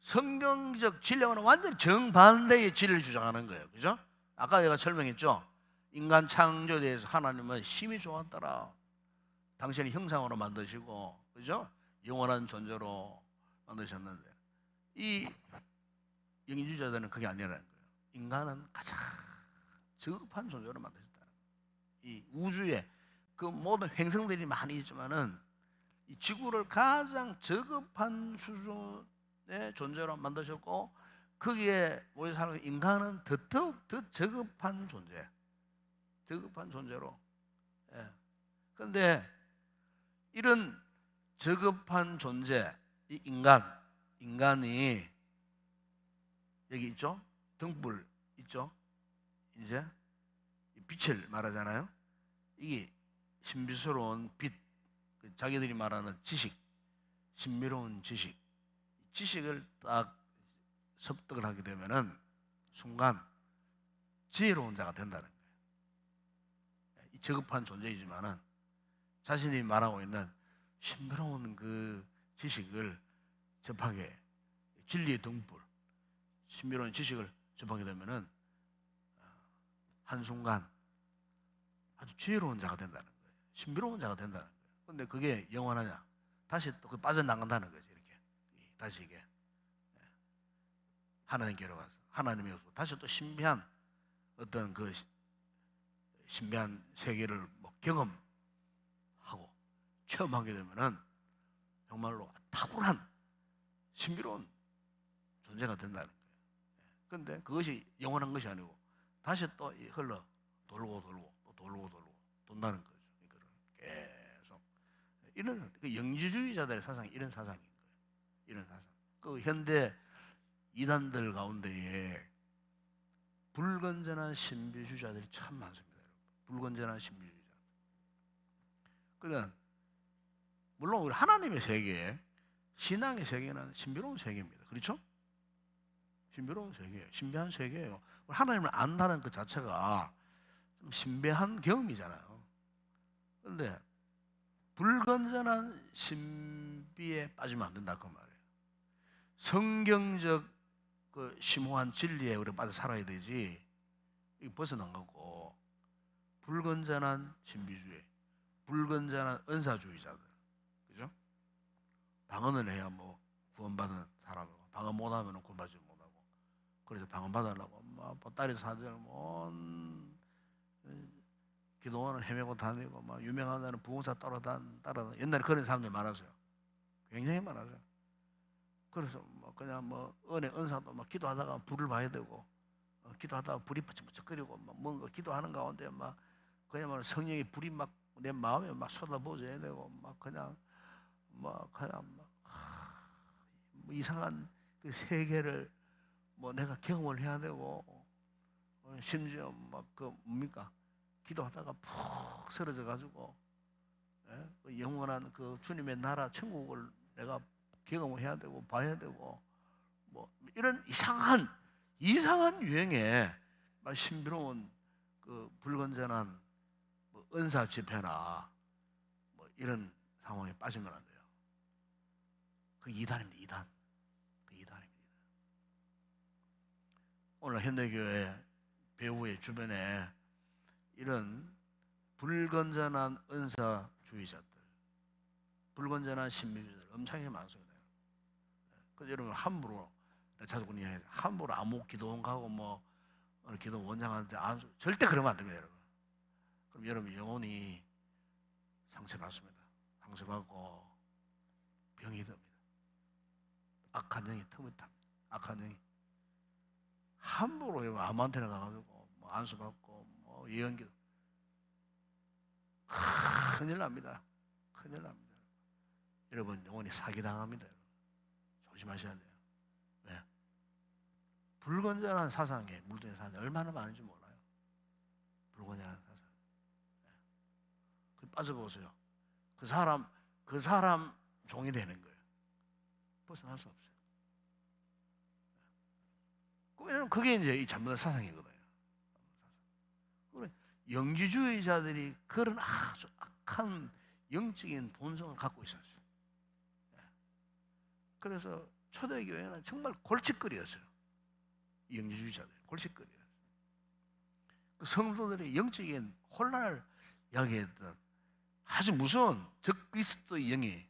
Speaker 1: 성경적 진리와는 완전 정반대의 진리를 주장하는 거예요. 그죠? 아까 제가 설명했죠. 인간 창조에 대해서 하나님은 심히 좋았더라. 당신의 형상으로 만드시고, 그죠? 영원한 존재로 만드셨는데, 이 영지주의자들은 그게 아니라는 거예요. 인간은 가장 저급한 존재로 만드셨다. 이 우주에 그 모든 행성들이 많이 있지만은 이 지구를 가장 저급한 수준의 존재로 만드셨고, 거기에 모여 사는 인간은 더욱 더 저급한 존재로. 예. 그런데 이런 저급한 존재, 이 인간이 여기 있죠? 등불 있죠? 이제 빛을 말하잖아요. 이게 신비스러운 빛, 자기들이 말하는 지식, 신비로운 지식을 딱 습득을 하게 되면은 순간 지혜로운 자가 된다는 거예요. 저급한 존재이지만은 자신이 말하고 있는 신비로운 그 지식을 접하게, 진리의 등불, 신비로운 지식을 접하게 되면은 한순간 아주 지혜로운 자가 된다는 거예요. 신비로운 자가 된다는 거예요. 근데 그게 영원하냐? 다시 또 그 빠져나간다는 거죠. 이렇게 다시 이게 하나님께로 가서 하나님의 다시 또 신비한 어떤 그 신비한 세계를 뭐 경험하고 체험하게 되면은 정말로 탁월한 신비로운 존재가 된다는 거예요. 그런데 그것이 영원한 것이 아니고 다시 또 흘러 돌고 돈다는 거죠. 계속 이런 그 영지주의자들의 사상이 이런 사상인 거예요. 이런 사상. 그 현대 이단들 가운데에 불건전한 신비주의자들이 참 많습니다. 불건전한 신비주의자. 그러니까 물론 우리 하나님의 세계, 신앙의 세계는 신비로운 세계입니다. 그렇죠? 신비로운 세계예요. 신비한 세계예요. 하나님을 안다는 그 자체가 좀 신비한 경험이잖아요. 그런데 불건전한 신비에 빠지면 안 된다 그 말이에요. 성경적 그 심오한 진리에 우리가 빠져 살아야 되지. 이 벗어난 거고 불건전한 신비주의, 불건전한 은사주의자들, 그죠? 방언을 해야 뭐 구원받은 사람이고 방언 못하면 구원받지 못하고 그래서 방언 받으려고 막 보따리 사들 뭐 기도원을 헤매고 다니고 막 유명한 데는 부흥사 따라다 옛날에 그런 사람들이 많았어요. 굉장히 많았어요. 그래서 뭐 그냥 뭐 은사도 막 기도하다가 불을 봐야 되고 기도하다가 불이 번쩍번쩍거리고 막 뭔가 기도하는 가운데 막 그야말로 성령의 불이 막 내 마음에 막 쏟아부어져야 되고 막 그냥 뭐 이상한 그 세계를 뭐 내가 경험을 해야 되고 심지어 막 그 뭡니까 기도하다가 푹 쓰러져 가지고 영원한 그 주님의 나라 천국을 내가 경험을 해야 되고 봐야 되고 뭐 이런 이상한 유행의 막 신비로운 그 불건전한 뭐 은사 집회나 뭐 이런 상황에 빠지면 안 돼요. 그 이단입니다. 이단. 그 이단입니다. 오늘 현대교회 배우의 주변에 이런 불건전한 은사주의자들, 불건전한 신비주의자들 엄청나게 많습니다. 그래서 여러분 함부로 자주 그런 이야기 함부로 아무 기도원 가고 뭐 기도 원장한테 절대 그러면 안 됩니다, 여러분. 그럼 여러분 영혼이 상처받습니다. 상처받고 병이 듭니다. 악한 영이 틈을 탑니다. 악한 영이 함부로 여러분 아무한테나 가가지고 뭐 안수받고 뭐 예언기도 큰일 납니다. 큰일 납니다. 여러분 영혼이 사기당합니다. 여러분. 조심하셔야 돼요. 왜? 불건전한 사상에 물든 사람이 얼마나 많은지 몰라요. 불건전한 사상. 빠져보세요. 그 사람 종이 되는 거예요. 벗어날 수 없어요. 왜냐면 그게 이제 이 잘못된 사상이거든요. 영지주의자들이 그런 아주 악한 영적인 본성을 갖고 있었어요. 그래서 초대교회는 정말 골칫거리였어요. 영지주의자들 골칫거리였어요. 그 성도들의 영적인 혼란을 야기했던 아주 무서운 적그리스도의 영이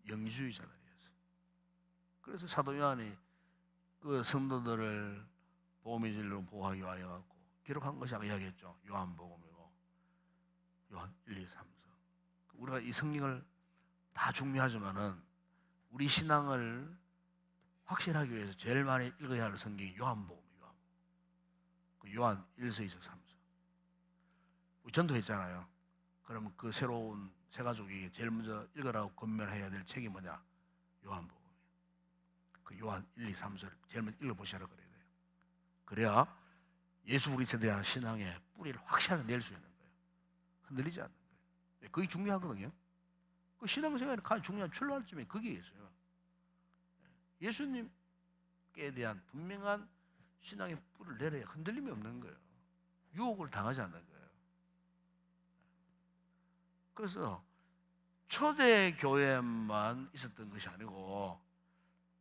Speaker 1: 영지주의자들이었어요. 그래서 사도 요한이 그 성도들을 복음의 진리로 보호하기 위하여 기록한 것이 아까 이야기했죠. 요한복음이고 요한 1, 2, 3, 4. 우리가 이 성경을 다 중요하지만은 우리 신앙을 확실하기 위해서 제일 많이 읽어야 할 성경이 요한복음이에요. 요한 1서, 2서, 3서. 우리 전도했잖아요. 그러면 그 새로운 세 가족이 제일 먼저 읽으라고 권면해야 될 책이 뭐냐? 요한복음. 그 요한 1, 2, 3절 제일 먼저 읽어보시라 그래야 돼요. 그래야 예수 그리스도에 대한 신앙의 뿌리를 확실하게 낼 수 있는 거예요. 흔들리지 않는 거예요. 그게 중요하거든요. 그 신앙생활의 가장 중요한 출발점이 거기에 있어요. 예수님께 대한 분명한 신앙의 뿌리를 내려야 흔들림이 없는 거예요. 유혹을 당하지 않는 거예요. 그래서 초대 교회만 있었던 것이 아니고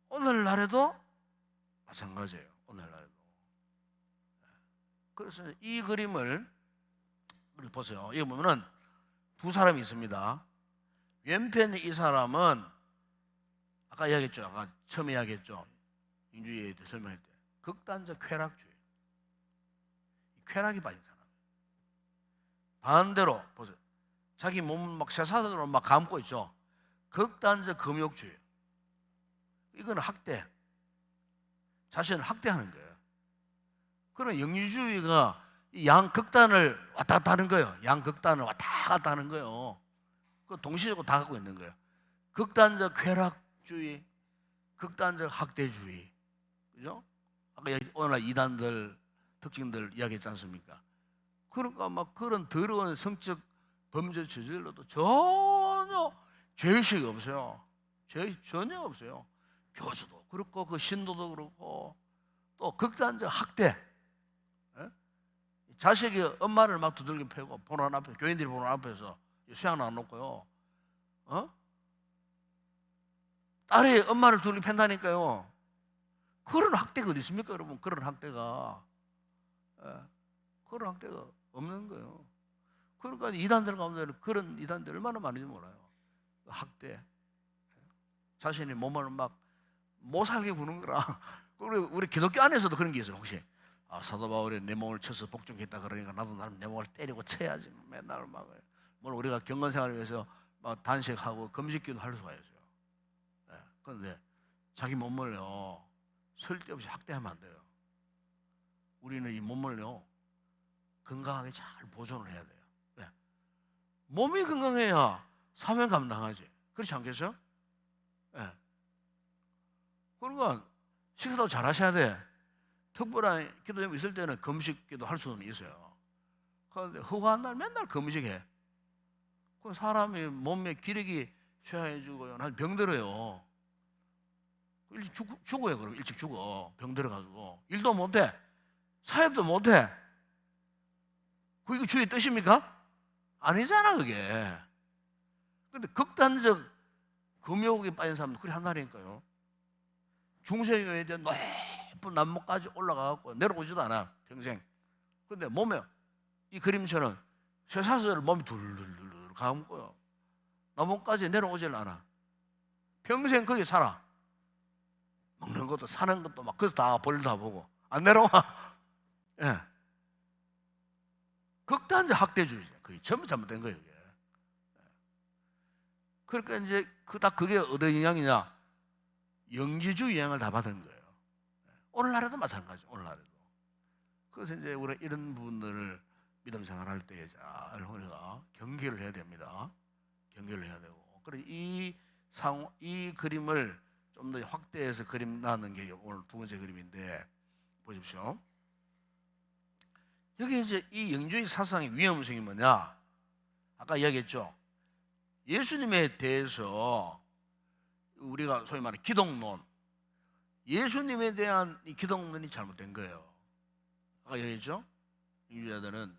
Speaker 1: 오늘날에도 마찬가지예요. 오늘날에도. 그래서 이 그림을 보세요. 여기 보면은 두 사람이 있습니다. 왼편에 이 사람은 아까 이야기했죠. 아까 처음에 이야기했죠. 인주의에 대해 설명할 때 극단적 쾌락주의. 쾌락이 빠진 사람. 반대로 보세요. 자기 몸을 막 쇠사슬로 막 감고 있죠. 극단적 금욕주의. 이거는 학대. 자신을 학대하는 거예요. 그런 영유주의가 양극단을 왔다 갔다 하는 거예요. 양극단을 왔다 갔다 하는 거예요. 그 동시적으로 다 갖고 있는 거예요. 극단적 쾌락주의, 극단적 학대주의. 그죠? 아까 오늘날 이단들 특징들 이야기했지 않습니까? 그러니까 막 그런 더러운 성적 범죄 저질러도 전혀 죄의식이 없어요. 죄의식 전혀 없어요. 교수도 그렇고 그 신도도 그렇고 또 극단적 학대. 예? 자식이 엄마를 막 두들겨 패고 보는 앞에 교인들이 보는 앞에서 수양 안 놓고요. 딸이 엄마를 두들겨 팬다니까요. 그런 학대가 어디 있습니까, 여러분? 그런 학대가. 예. 그런 학대가 없는 거예요. 그러니까 이단들 가운데는 그런 이단들 얼마나 많은지 몰라요. 학대. 자신의 몸을 막 못 살게 구는 거라. 우리 기독교 안에서도 그런 게 있어요. 혹시 사도 바울이 내 몸을 쳐서 복종했다 그러니까 나도 나름 내 몸을 때리고 쳐야지. 맨날 막 물론 우리가 경건 생활을 위해서 막 단식하고 금식기도 할 수가 있어요. 네. 그런데 자기 몸을요 쓸데없이 학대하면 안 돼요. 우리는 이 몸을요 건강하게 잘 보존을 해야 돼요. 네. 몸이 건강해야 사명 감당하지. 그렇지 않겠어요? 네. 그러니까 식사도 잘 하셔야 돼. 특별한 기도 제목이 있을 때는 금식 기도 할 수는 있어요. 그런데 허구한 날 맨날 금식해. 그 사람이 몸에 기력이 쇠해지고 병들어요. 일찍 죽어요. 그럼 일찍 죽어. 병들어가지고 일도 못해. 사역도 못해. 그게 주의 뜻입니까? 아니잖아 그게. 근데 극단적 금욕에 빠진 사람도 그리 한다니까요. 중세교회에 대한 높은 난목까지 올라가고 내려오지도 않아 평생. 근데 몸에 이 그림처럼 쇠사슬을 몸이 둘둘둘 감고요. 나뭇가지 내려오질 않아. 평생 거기 살아. 먹는 것도 사는 것도 막 그래서 다 벌 다 보고 안 내려와. 예. 극단적 학대주의죠. 그게 전부 잘못된 거예요. 이게. 그러니까 이제 그게 어떤 영향이냐? 영지주의 영향을 다 받은 거예요. 오늘날에도 마찬가지. 오늘날에도. 그래서 이제 우리가 이런 부분들을 믿음 생활할 때 잘 우리가 경계를 해야 됩니다. 경계를 해야 되고. 그래 이 그림을 좀 더 확대해서 그림 나는 게 오늘 두 번째 그림인데 보십시오. 여기 이제 이 영주의 사상의 위험성이 뭐냐? 아까 이야기했죠. 예수님에 대해서 우리가 소위 말하는 기독론, 예수님에 대한 이 기독론이 잘못된 거예요. 아까 얘기했죠? 인주자들은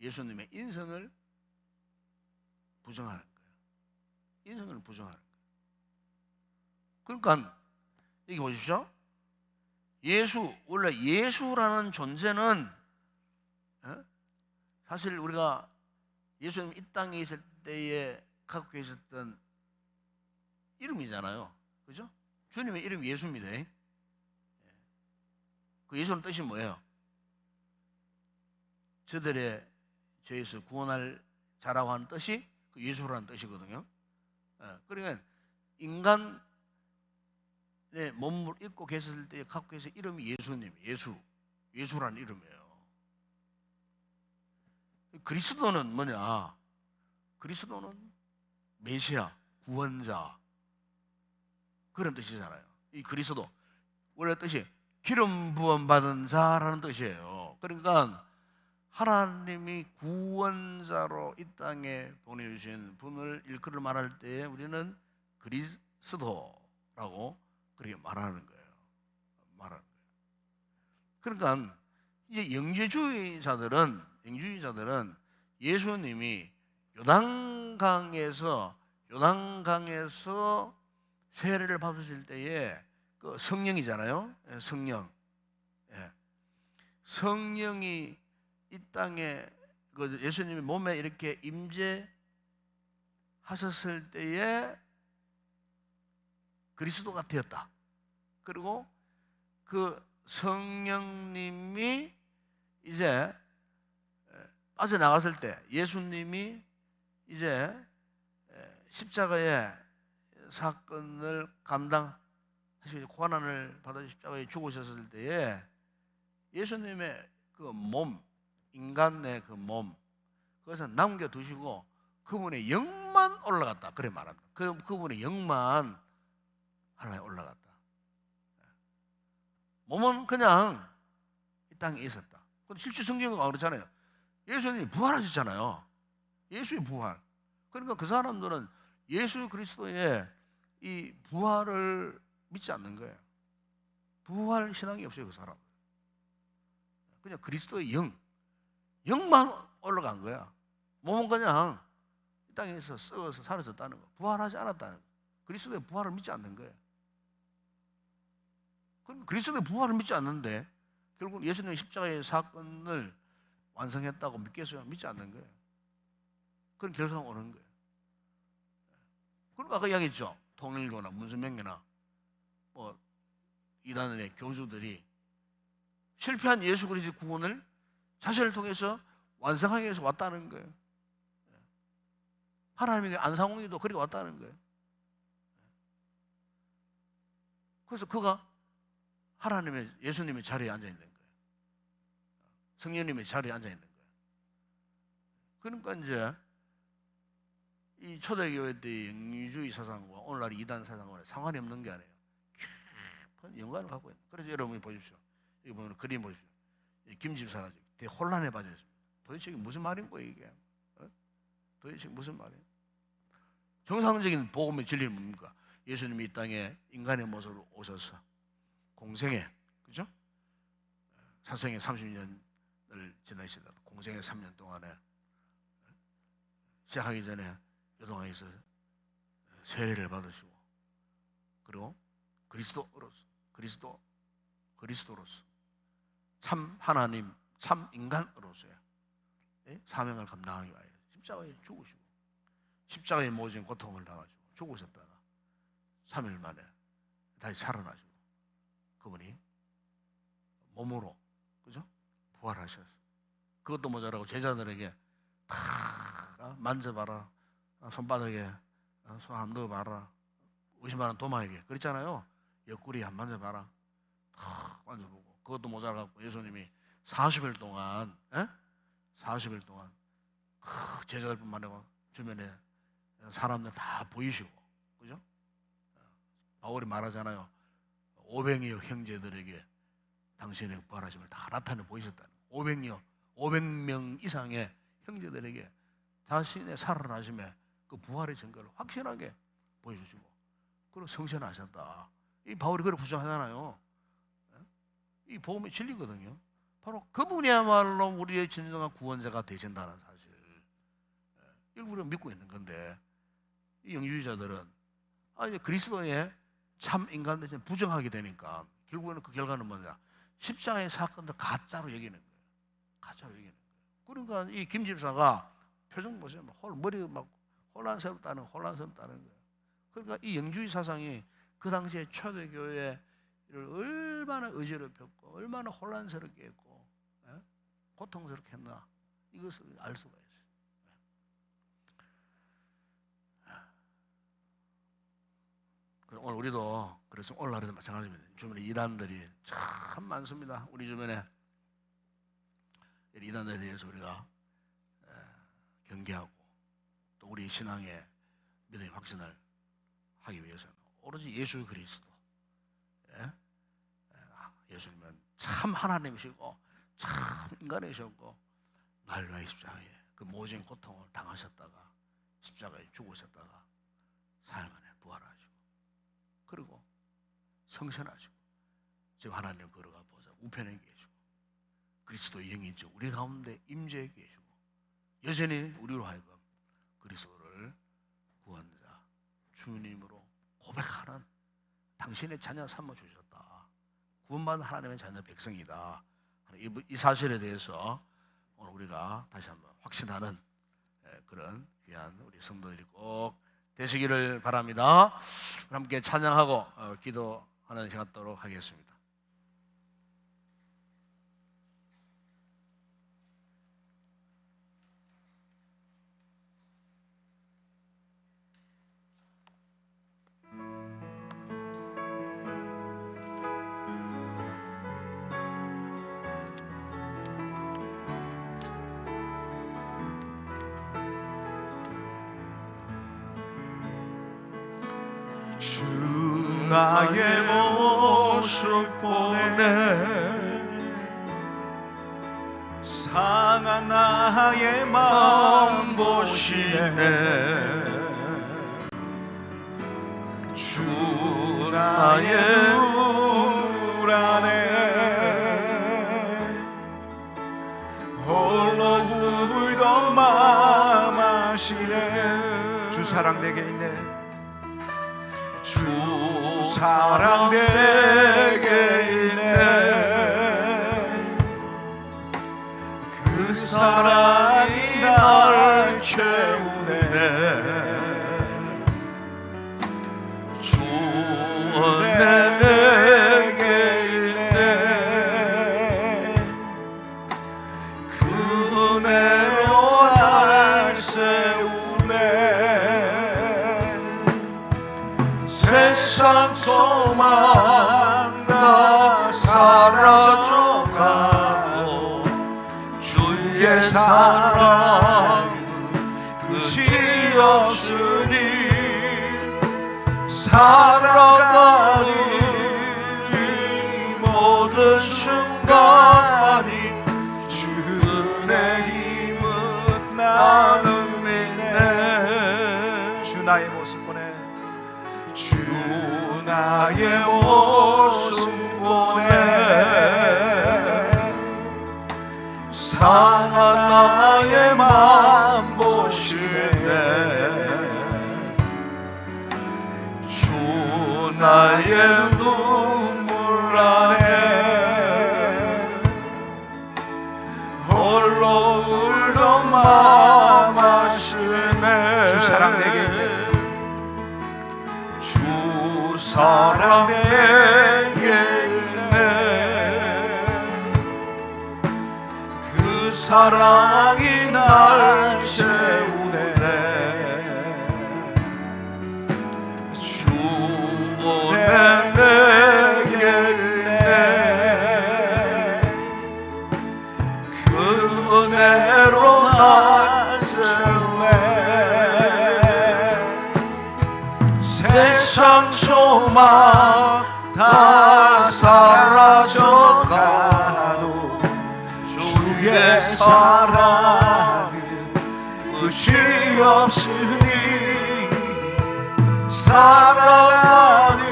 Speaker 1: 예수님의 인성을 부정하는 거예요. 인성을 부정하는 거예요. 그러니까 여기 보십시오. 원래 예수라는 존재는 사실 우리가 예수님 이 땅에 있을 때에 갖고 계셨던 이름이잖아요. 그죠? 주님의 이름이 예수입니다. 그 예수는 뜻이 뭐예요? 저들의 죄에서 구원할 자라고 하는 뜻이 그 예수라는 뜻이거든요. 그러니까 인간의 몸을 입고 계셨을 때 갖고 계신 이름이 예수님, 예수라는 이름이에요. 그리스도는 뭐냐? 그리스도는 메시아, 구원자 그런 뜻이잖아요. 이 그리스도 원래 뜻이 기름 부음 받은 자라는 뜻이에요. 그러니까 하나님이 구원자로 이 땅에 보내주신 분을 일컬어 말할 때 우리는 그리스도라고 그렇게 말하는 거예요. 말하는 거예요. 그러니까 이제 영주주의자들은 예수님이 요단강에서 세례를 받으실 때에 그 성령이잖아요. 예, 성령. 예. 성령이 이 땅에 그 예수님이 몸에 이렇게 임재하셨을 때에 그리스도가 되었다. 그리고 그 성령님이 이제 빠져나갔을 때 예수님이 이제 십자가의 사건을 감당하시고 고난을 받아 십자가에 죽으셨을 때에 예수님의 그 몸, 인간의 그 몸, 그것을 남겨두시고 그분의 영만 올라갔다. 그래 말합니다. 그분의 영만 하나에 올라갔다. 몸은 그냥 이 땅에 있었다. 근데 실제 성경은 그렇잖아요. 예수님이 부활하셨잖아요. 예수의 부활. 그러니까 그 사람들은 예수 그리스도의 이 부활을 믿지 않는 거예요. 부활 신앙이 없어요, 그 사람. 그냥 그리스도의 영만 올라간 거야. 몸은 그냥 이 땅에서 썩어서 사라졌다는 거. 부활하지 않았다는 거. 그리스도의 부활을 믿지 않는 거예요. 그럼 그리스도의 부활을 믿지 않는데 결국 예수님의 십자가의 사건을 완성했다고 믿겠어요? 믿지 않는 거예요. 그런 결과가 오는 거예요. 그리고 아까 이야기했죠. 통일교나 문선명이나 뭐 이단의 교주들이 실패한 예수 그리스도의 구원을 자신을 통해서 완성하기 위해서 왔다는 거예요. 하나님에게 안상홍이도 그렇게 왔다는 거예요. 그래서 그가 하나님의 예수님의 자리에 앉아 있는 거예요. 성령님의 자리에 앉아 있는 거예요. 그러니까 이제 이 초대교회 때의 영유주의 사상과 오늘날 이단 사상과는 상관이 없는 게 아니에요. 깊은 연관을 갖고 있는. 그래서 여러분이 보십시오. 여기 보면 그림 보십시오. 김 집사가 되게 혼란에 빠져 있습니다. 도대체 이게 무슨 말인 거예요, 이게? 도대체 무슨 말이에요? 정상적인 복음의 진리는 뭡니까? 예수님이 이 땅에 인간의 모습으로 오셔서 공생애, 그죠? 사생애 30년을 지나시다 공생애 3년 동안에 시작하기 전에 요동강에서 세례를 받으시고 그리고 그리스도로서 참 하나님, 참 인간으로서의 사명을 감당하기 위하여 십자가에 죽으시고 십자가의 모진 고통을 당하시고 죽으셨다가 3일 만에 다시 살아나시고 그분이 몸으로 그죠? 부활하셨어요. 그것도 모자라고 제자들에게 다 만져봐라, 손바닥에 손 한번 넣어봐라, 의심하는 도마에게 그랬잖아요. 옆구리 한 만져봐라, 다 만져보고 그것도 모자라고 예수님이 40일 동안 40일 동안 그 제자들뿐만 아니라 주변에 사람들 다 보이시고 그죠? 바울이 말하잖아요. 500여 형제들에게 당신의 부활하심을 다 나타내 보이셨다는 500명 이상의 형제들에게 자신의 살아나심의 그 부활의 증거를 확실하게 보여주시고 그리고 성천하셨다. 이 바울이 그렇게 주장하잖아요. 이 복음의 진리거든요. 바로 그분이야말로 우리의 진정한 구원자가 되신다는 사실 이걸 우리가 믿고 있는 건데 이 영주의자들은 이제 그리스도의 참 인간 대신 부정하게 되니까 결국에는 그 결과는 뭐냐? 십자가의 사건도 가짜로 여기는 거예요. 가짜로 여기는 거예요. 그러니까 이 김 집사가 표정 보세요. 머리 막 혼란스럽다는 거예요. 그러니까 이 영주의 사상이 그 당시에 초대교회를 얼마나 의지롭혔고 얼마나 혼란스럽게 했고 고통스럽게 했나 이것을 알 수가 있어요. 오늘 우리도 그래서 오늘날에도 마찬가지입니다. 주변에 이단들이 참 많습니다. 우리 주변에 이단들에 대해서 우리가 경계하고 또 우리 신앙의 믿음의 확신을 하기 위해서는 오로지 예수 그리스도, 예수님은 참 하나님이시고 참 인간이셨고 날과의 십자가에 그 모진 고통을 당하셨다가 십자가에 죽으셨다가 사흘 만에 부활하시고 그리고 성천하시고 지금 하나님 걸어가 보자 우편에 계시고 그리스도의 영이죠 우리 가운데 임재해 계시고 여전히 우리로 하여금 그리스도를 구원자 주님으로 고백하는 당신의 자녀 삼아주셨다, 구원받은 하나님의 자녀 백성이다, 이 사실에 대해서 오늘 우리가 다시 한번 확신하는 그런 귀한 우리 성도들이 꼭 되시기를 바랍니다. 함께 찬양하고 기도하는 시간 갖도록 하겠습니다.
Speaker 2: 주 나의 모습 보네 상한 나의 마음 보시네 주 나의 눈물 안에 홀로 울던 마음 아시네 주 사랑 내게 있네 주 사랑 내게 있네 그 사랑이 날 채우네 주 내게 있네 그 은혜로 날 세우네 세상 소망 다 사라져가고 주의 사랑은 끝이 없으니 살아가는 이 모든 순간이 주의 힘은 나는 믿네 주 나의 모습 보내 주 나의 모습 보네 상한 나의 마음 보시네 주 나의 눈물 안에 홀로 울던 마음 아시네 주 사랑 내게 있네 주 사랑 내게 있네 그 사랑이 날 채우네 주 내게 있네 그 은혜로 날 채우네 세상 소망 다 사라져가도 주의 사랑은 끝이 없으니 살아가는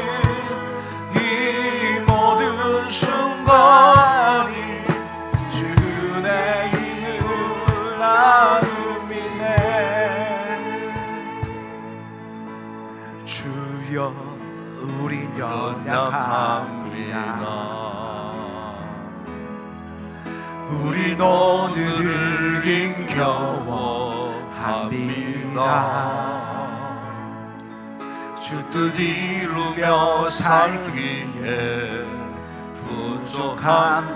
Speaker 2: 이 모든 순간이 주의 힘을 나는 믿네 주여 우린 연약합니다 우린 오늘을 힘겨워합니다 주 뜻 이루며 살기에 부족합니다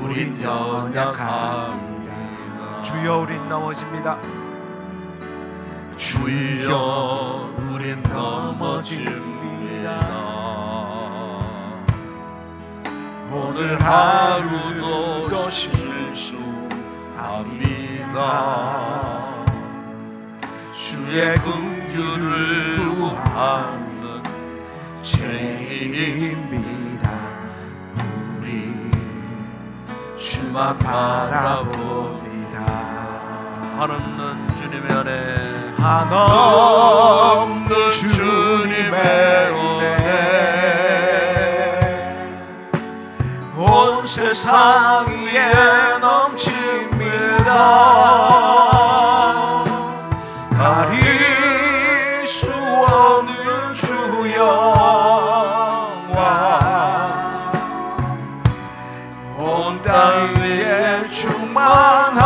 Speaker 2: 우린 연약합니다 주여 우린 넘어집니다 주여 우린 넘어집니다 오늘 하루도 또 실수합니다 합니다. 주의 긍휼을 구하는 죄인입니다. 우리 주만 바라봅니다.
Speaker 1: 한없는 주님의 은혜,
Speaker 2: 한없는 주님의 은혜 온 세상 위에 넘칩니다. 가릴 수 없는 주 영광 온 땅 위에 충만합니다.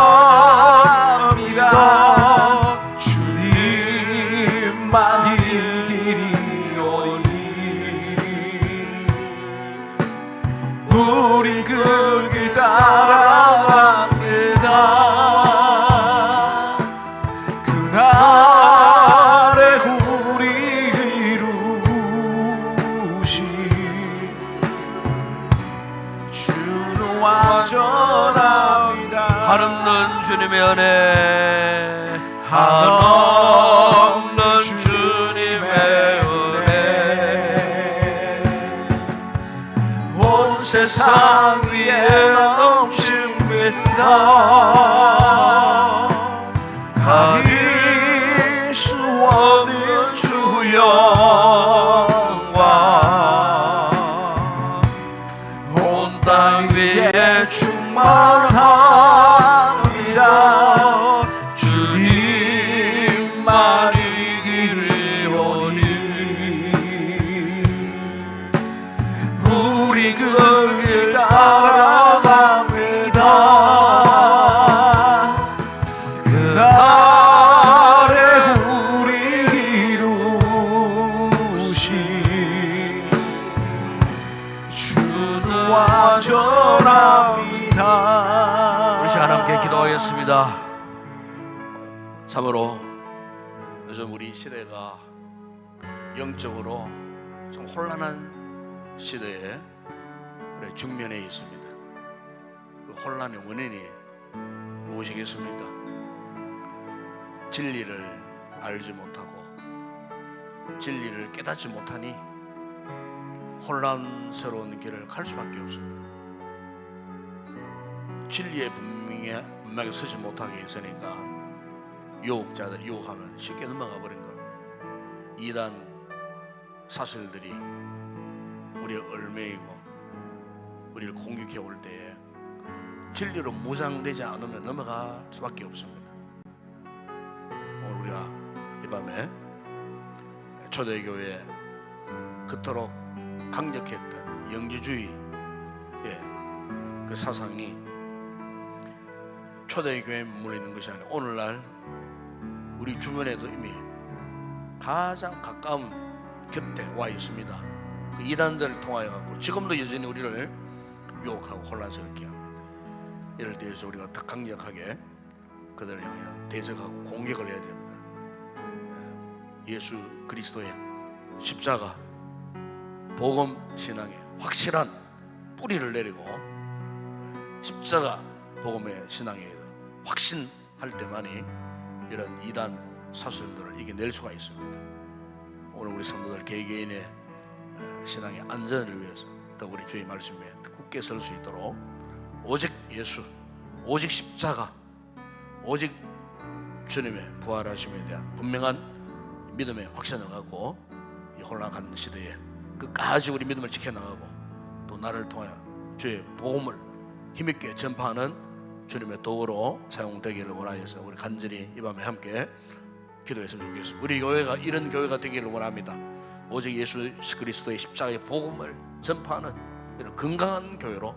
Speaker 2: 주님만 이 길이 오니 우린 그 길 따라갑니다. 그날에 우리 이루신 주는 완전합니다.
Speaker 1: 한없는 주님의 은혜,
Speaker 2: 한없는 주님의 은혜 온 세상 위에 넘칩니다. 가릴 수 없는 주 영광 온 땅 위에 충만합니다. 주님만 이 길이 오니 우리 그 길 따라갑니다. 그날에 우리 이루신 주는 완전합니다.
Speaker 1: 우리 시간 함께 기도하겠습니다. 참으로 요즘 우리 시대가 영적으로 좀 혼란한 시대에 우리 직면해 있습니다. 그 혼란의 원인이 무엇이겠습니까? 진리를 알지 못하고 진리를 깨닫지 못하니 혼란스러운 길을 갈 수밖에 없습니다. 진리에 분명하게 서지 못하게 했으니까 유혹자들 유혹하면 쉽게 넘어가 버린 겁니다. 이단 사슬들이 우리를 얽매이고 우리를 공격해 올 때에 진리로 무장되지 않으면 넘어갈 수밖에 없습니다. 오늘 우리가 이 밤에 초대교회에 그토록 강력했던 영지주의의 그 사상이 초대교회에 머물러 있는 것이 아니라 오늘날 우리 주변에도 이미 가장 가까운 곁에 와 있습니다. 그 이단들을 통하여 갖고 지금도 여전히 우리를 유혹하고 혼란스럽게 합니다. 이럴 때에서 우리가 더 강력하게 그들을 향하여 대적하고 공격을 해야 됩니다. 예수 그리스도의 십자가 복음 신앙의 확실한 뿌리를 내리고 십자가 복음의 신앙에 확신할 때만이 이런 이단 사슬들을 이겨낼 수가 있습니다. 오늘 우리 성도들 개개인의 신앙의 안전을 위해서 더 우리 주의 말씀에 굳게 설 수 있도록 오직 예수, 오직 십자가, 오직 주님의 부활하심에 대한 분명한 믿음의 확신을 갖고 이 혼란한 시대에 끝까지 우리 믿음을 지켜나가고 또 나를 통하여 주의 복음을 힘있게 전파하는 주님의 도구로 사용되기를 원하여서 우리 간절히 이 밤에 함께 기도했으면 좋겠습니다. 우리 교회가 이런 교회가 되기를 원합니다. 오직 예수 그리스도의 십자가의 복음을 전파하는 이런 건강한 교회로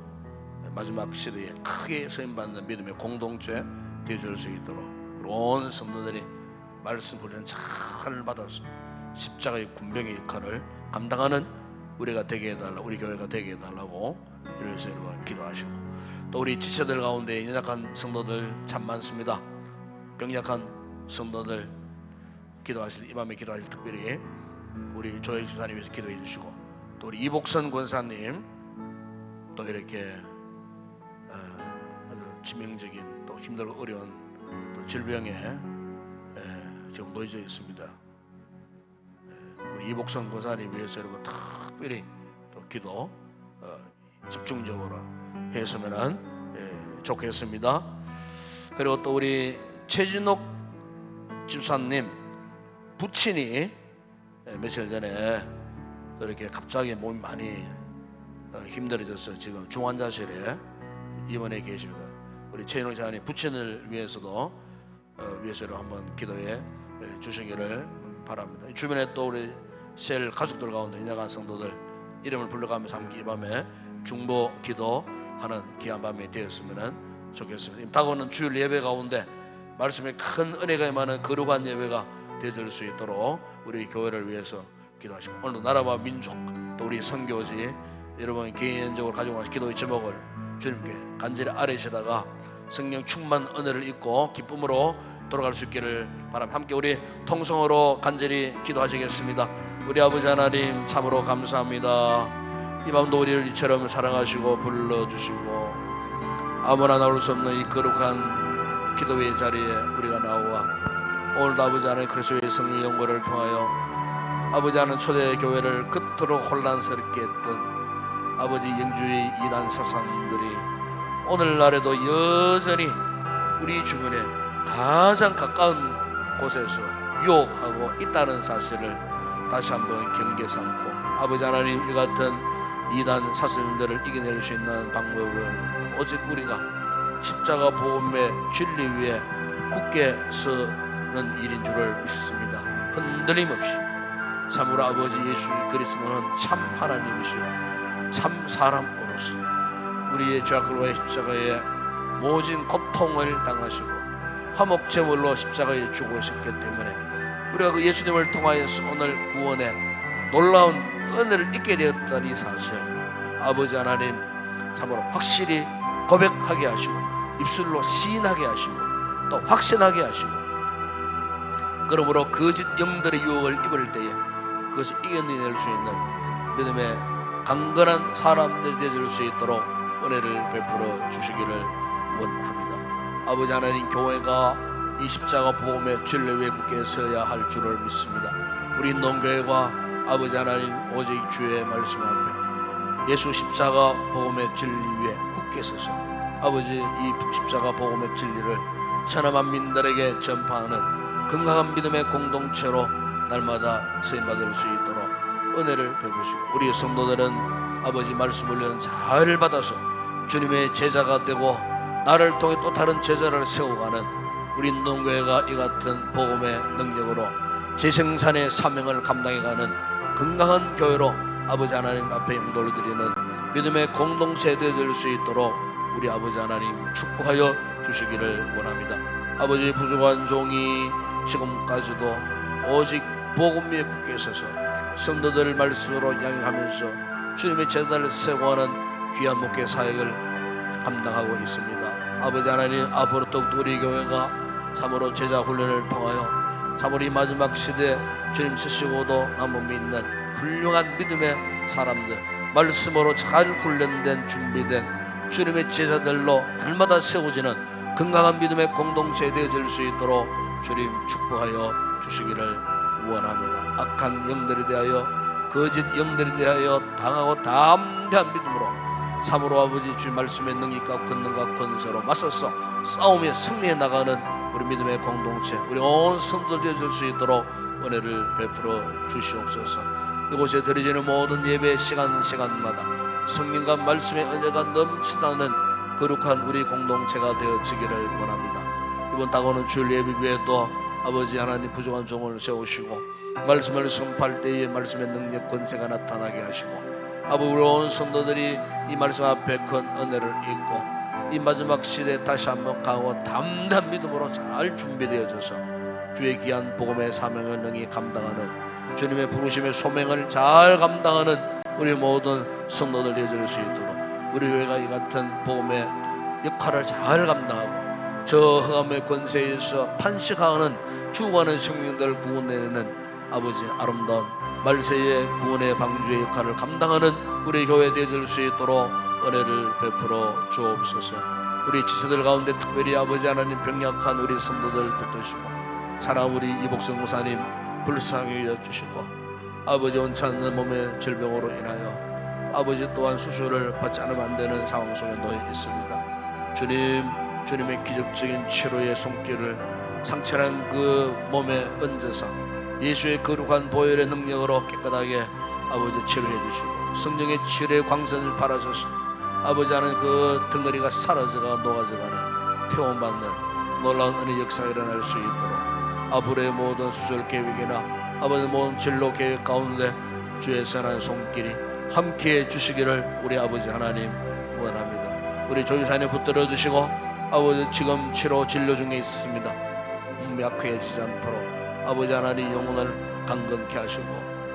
Speaker 1: 마지막 시대에 크게 쓰임받는 믿음의 공동체 되어줄 수 있도록 온 성도들이 말씀 훈련 잘 받아서 십자가의 군병의 역할을 감당하는 우리가 되게 해달라, 우리 교회가 되게 해달라고 이래서 여러분 기도하시고, 또 우리 지체들 가운데 연약한 성도들 참 많습니다. 병약한 성도들 기도하실, 이 밤에 기도하실 특별히 우리 조혜 집사님 위해서 기도해 주시고, 또 우리 이복선 권사님 또 이렇게 아주 치명적인 또 힘들고 어려운 또 질병에 지금 놓여져 있습니다. 우리 이복성 권사님 위해서 여러분 특별히 또 기도 집중적으로 했으면 좋겠습니다. 그리고 또 우리 최진옥 집사님 부친이 며칠 전에 또 이렇게 갑자기 몸이 많이 힘들어져서 지금 중환자실에 입원해 계십니다. 우리 최진옥 집사님 부친을 위해서도 위해서로 한번 기도해 주시기를 바랍니다. 주변에 또 우리 셀 가족들 가운데 인양한 성도들 이름을 불러가면서 함께 이 밤에 중보 기도하는 귀한 밤이 되었으면 좋겠습니다. 다가오는 주일 예배 가운데 말씀에 큰 은혜가 많은 거룩한 예배가 되어질 수 있도록 우리 교회를 위해서 기도하시고, 오늘 나라와 민족 또 우리 선교지 여러분 개인적으로 가지고 가신 기도의 제목을 주님께 간절히 아뢰시다가 성령 충만 은혜를 입고 기쁨으로 돌아갈 수 있기를 바랍니다. 함께 우리 통성으로 간절히 기도하시겠습니다. 우리 아버지 하나님 참으로 감사합니다. 이 밤도 우리를 이처럼 사랑하시고 불러주시고 아무나 나올 수 없는 이 거룩한 기도의 자리에 우리가 나와 오늘도 아버지 하나님 그리스도의 성령 연고를 통하여 아버지 하나님 초대교회를 그토록 혼란스럽게 했던 아버지 영주의 이단 사상들이 오늘날에도 여전히 우리 주변에 가장 가까운 곳에서 유혹하고 있다는 사실을 다시 한번 경계 삼고 아버지 하나님 이 같은 이단 사슬들을 이겨낼 수 있는 방법은 오직 우리가 십자가 복음의 진리 위에 굳게 서는 일인 줄을 믿습니다. 흔들림 없이 참으로 아버지 예수 그리스도는 참 하나님이시요 참 사람으로서 우리의 죄악과 십자가에 모진 고통을 당하시고 화목제물로 십자가에 죽으셨기 때문에 우리가 그 예수님을 통하여서 오늘 구원의 놀라운 은혜를 잊게 되었다는 이 사실 아버지 하나님 참으로 확실히 고백하게 하시고 입술로 시인하게 하시고 또 확신하게 하시고 그러므로 거짓 영들의 유혹을 입을 때에 그것을 이겨낼 수 있는 믿음의 강건한 사람들이 되어줄 수 있도록 은혜를 베풀어 주시기를 원합니다. 아버지 하나님 교회가 이 십자가 복음의 진리 위에 굳게 서야 할 줄을 믿습니다. 우리 인동교회가 아버지 하나님 오직 주의 말씀 앞에 예수 십자가 복음의 진리 위에 굳게 서서 아버지 이 십자가 복음의 진리를 천하 만민들에게 전파하는 건강한 믿음의 공동체로 날마다 쓰임받을 수 있도록 은혜를 베푸시고 우리 성도들은 아버지 말씀 훈련 잘 받아서 주님의 제자가 되고 나를 통해 또 다른 제자를 세워가는 우리 인동교회가 이 같은 복음의 능력으로 재생산의 사명을 감당해가는 건강한 교회로 아버지 하나님 앞에 영도를 드리는 믿음의 공동체 되어질 수 있도록 우리 아버지 하나님 축복하여 주시기를 원합니다. 아버지 부족한 종이 지금까지도 오직 복음 위에 굳게 서서 성도들 말씀으로 양육하면서 주님의 제자를 세워가는 귀한 목회 사역을 감당하고 있습니다. 아버지 하나님 앞으로 더욱 우리 교회가 참으로 제자 훈련을 통하여 참으로 이 마지막 시대 주님 쓰시고도 남은 믿는 훌륭한 믿음의 사람들 말씀으로 잘 훈련된 준비된 주님의 제자들로 날마다 세워지는 건강한 믿음의 공동체 되어질 수 있도록 주님 축복하여 주시기를 원합니다. 악한 영들에 대하여 거짓 영들에 대하여 당하고 담대한 믿음으로 참으로 아버지 주의 말씀의 능력과 권능과 권세로 맞서서 싸움에 승리해 나가는 우리 믿음의 공동체 우리 온 성도들 되어질 수 있도록 은혜를 베풀어 주시옵소서. 이곳에 드려지는 모든 예배 시간마다 성령과 말씀의 은혜가 넘치다는 거룩한 우리 공동체가 되어지기를 원합니다. 이번 다가오는 주일 예배 위에도 아버지 하나님 부족한 종을 세우시고 말씀을 선포할 때에 말씀의 능력 권세가 나타나게 하시고 아버지 우리 온 성도들이 이 말씀 앞에 큰 은혜를 입고 이 마지막 시대에 다시 한번 강하고 담대한 믿음으로 잘 준비되어져서 주의 귀한 복음의 사명을 능히 감당하는 주님의 부르심의 소명을 잘 감당하는 우리 모든 성도들 되어질 수 있도록 우리 교회가 이 같은 복음의 역할을 잘 감당하고 저 흑암의 권세에서 탄식하는 죽어가는 생명들을 구원내는 아버지 아름다운 말세의 구원의 방주의 역할을 감당하는 우리 교회 되어질 수 있도록 은혜를 베풀어 주옵소서. 우리 지체들 가운데 특별히 아버지 하나님 병약한 우리 성도들 붙드시고 사랑 우리 이복성 목사님 불쌍히 여주시고 아버지 원치 않는 몸의 질병으로 인하여 아버지 또한 수술을 받지 않으면 안 되는 상황 속에 놓여 있습니다. 주님의 기적적인 치료의 손길을 상처난 그 몸에 얹어서 예수의 거룩한 보혈의 능력으로 깨끗하게 아버지 치료해 주시고 성령의 치료의 광선을 바라셔서 아버지 하는 그 덩어리가 사라져가 녹아져가는 태움받는 놀라운 은혜 역사가 일어날 수 있도록 앞으로의 모든 수술 계획이나 아버지 모든 진로 계획 가운데 주의 선한 손길이 함께해 주시기를 우리 아버지 하나님 원합니다. 우리 조유사님 붙들어 주시고 아버지 지금 치료 진료 중에 있습니다. 약해지지 않도록 아버지 하나님 영혼을 강건케 하시고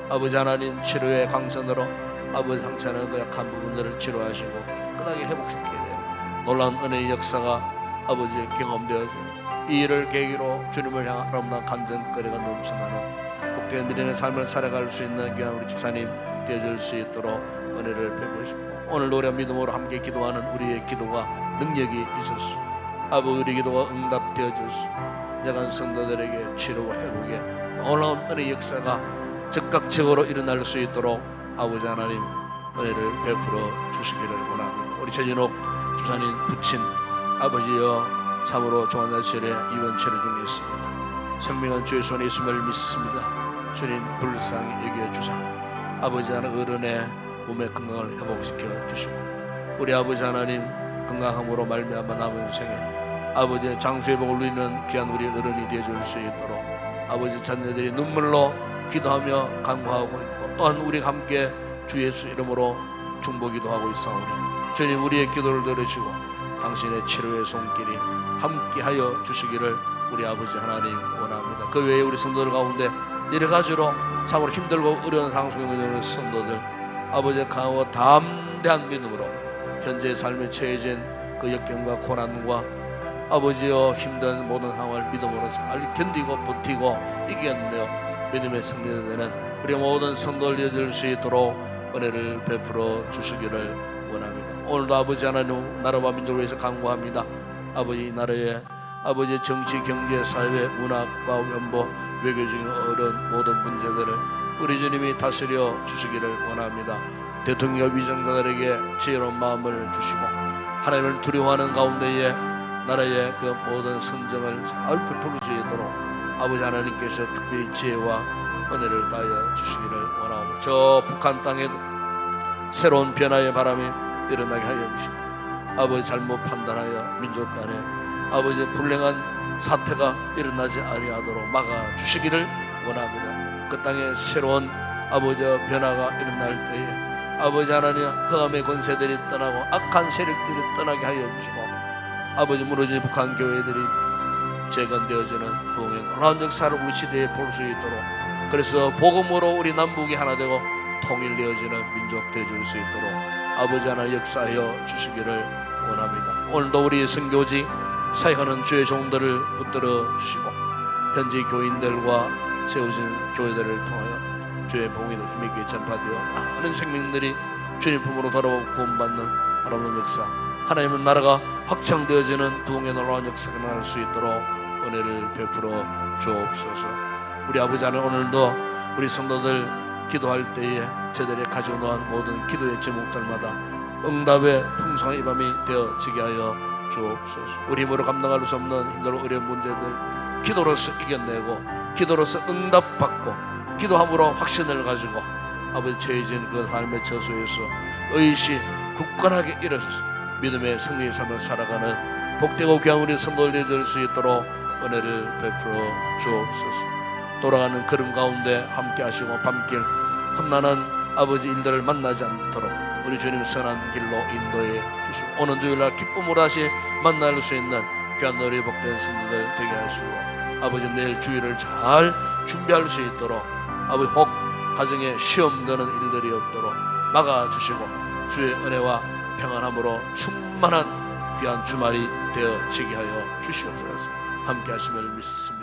Speaker 1: 아버지 하나님 치료의 강선으로 아버지 상처는 그 약한 부분들을 치료하시고 깨끗하게 회복시키게 되는 놀라운 은혜의 역사가 아버지 경험되어져요. 이 일을 계기로 주님을 향한 아름다운 간증거리가 넘쳐나는 복된 믿음의 삶을 살아갈 수 있는 귀한 우리 집사님 되어줄 수 있도록 은혜를 베푸시고 오늘 노래 믿음으로 함께 기도하는 우리의 기도가 능력이 있었소. 아버지 우리 기도가 응답되어졌소. 야간 성도들에게 치료와 회복의 놀라운 은혜의 역사가 즉각적으로 일어날 수 있도록 아버지 하나님 은혜를 베풀어 주시기를 원합니다. 우리 최진옥 집사님 부친 아버지여 참으로 종안날실에 입원 치료 중에 있습니다. 생명은 주의 손에 있음을 믿습니다. 주님 불쌍히 여겨주사 아버지 하나님 어른의 몸의 건강을 회복시켜 주시고 우리 아버지 하나님 건강함으로 말미암아 남은 생에 아버지의 장수회복을 누리는 귀한 우리 어른이 되어줄 수 있도록 아버지 자녀들이 눈물로 기도하며 간구하고 있고 또한 우리가 함께 주 예수 이름으로 중보기도 하고 있사오니 주님 우리의 기도를 들으시고 당신의 치료의 손길이 함께하여 주시기를 우리 아버지 하나님 원합니다. 그 외에 우리 성도들 가운데 여러 가지로 참으로 힘들고 어려운 상황 속에 있는 성도들 아버지의 강하고 담대한 믿음으로 현재 삶에 처해진 그 역경과 고난과 아버지여 힘든 모든 상황을 믿음으로 잘 견디고 버티고 이겨내어 믿음의 승리되는 우리 모든 성도를 이어줄 수 있도록 은혜를 베풀어 주시기를 원합니다. 오늘도 아버지 하나님 나라와 민족을 위해서 간구합니다. 아버지 이 나라의 아버지 정치, 경제, 사회, 문화, 국가, 연보, 외교적인 어려운 모든 문제들을 우리 주님이 다스려 주시기를 원합니다. 대통령과 위정자들에게 지혜로운 마음을 주시고 하나님을 두려워하는 가운데에 나라의 그 모든 선정을 잘 베풀 수 있도록 아버지 하나님께서 특별히 지혜와 은혜를 다하여 주시기를 원하고 저 북한 땅에도 새로운 변화의 바람이 일어나게 하여 주시고 아버지 잘못 판단하여 민족 간에 아버지 불행한 사태가 일어나지 아니하도록 막아 주시기를 원합니다. 그 땅에 새로운 아버지 변화가 일어날 때에 아버지 하나님 흑암의 권세들이 떠나고 악한 세력들이 떠나게 하여 주시고 아버지 무너진 북한 교회들이 재건되어지는 부흥의 놀라운 역사를 우리 시대에 볼 수 있도록 그래서 복음으로 우리 남북이 하나 되고 통일되어지는 민족 되어줄 수 있도록 아버지 하나님 역사하여 주시기를 원합니다. 오늘도 우리 선교지 사역하는 주의 종들을 붙들어 주시고 현지 교인들과 세워진 교회들을 통하여 주의 복음이 힘있게 전파되어 많은 생명들이 주님 품으로 돌아오고 구원받는 아름다운 역사 하나님의 나라가 확장되어지는 부흥의 놀라운 역사가 일어날 수 있도록 은혜를 베풀어 주옵소서. 우리 아버지 하나님 오늘도 우리 성도들 기도할 때에 저들이 가지고 놓은 모든 기도의 제목들마다 응답의 풍성한 이 밤이 되어지게 하여 주옵소서. 우리 힘으로 감당할 수 없는 힘들고 어려운 문제들 기도로서 이겨내고 기도로서 응답받고 기도함으로 확신을 가지고 아버지 처해진 그 삶의 저수에서 의시 굳건하게 일어서서 믿음의 승리의 삶을 살아가는 복되고 귀한 우리 성도들 되어줄 수 있도록 은혜를 베풀어 주옵소서. 돌아가는 걸음 가운데 함께 하시고 밤길 험난한 아버지 일들을 만나지 않도록 우리 주님 선한 길로 인도해 주시고 오는 주일날 기쁨으로 다시 만날 수 있는 귀한 너희 복된 성도들 되게 하시고 아버지 내일 주일을 잘 준비할 수 있도록 아버지 혹 가정에 시험 드는 일들이 없도록 막아주시고 주의 은혜와 평안함으로 충만한 귀한 주말이 되어지게 하여 주시옵소서. 함께 하심을 믿습니다.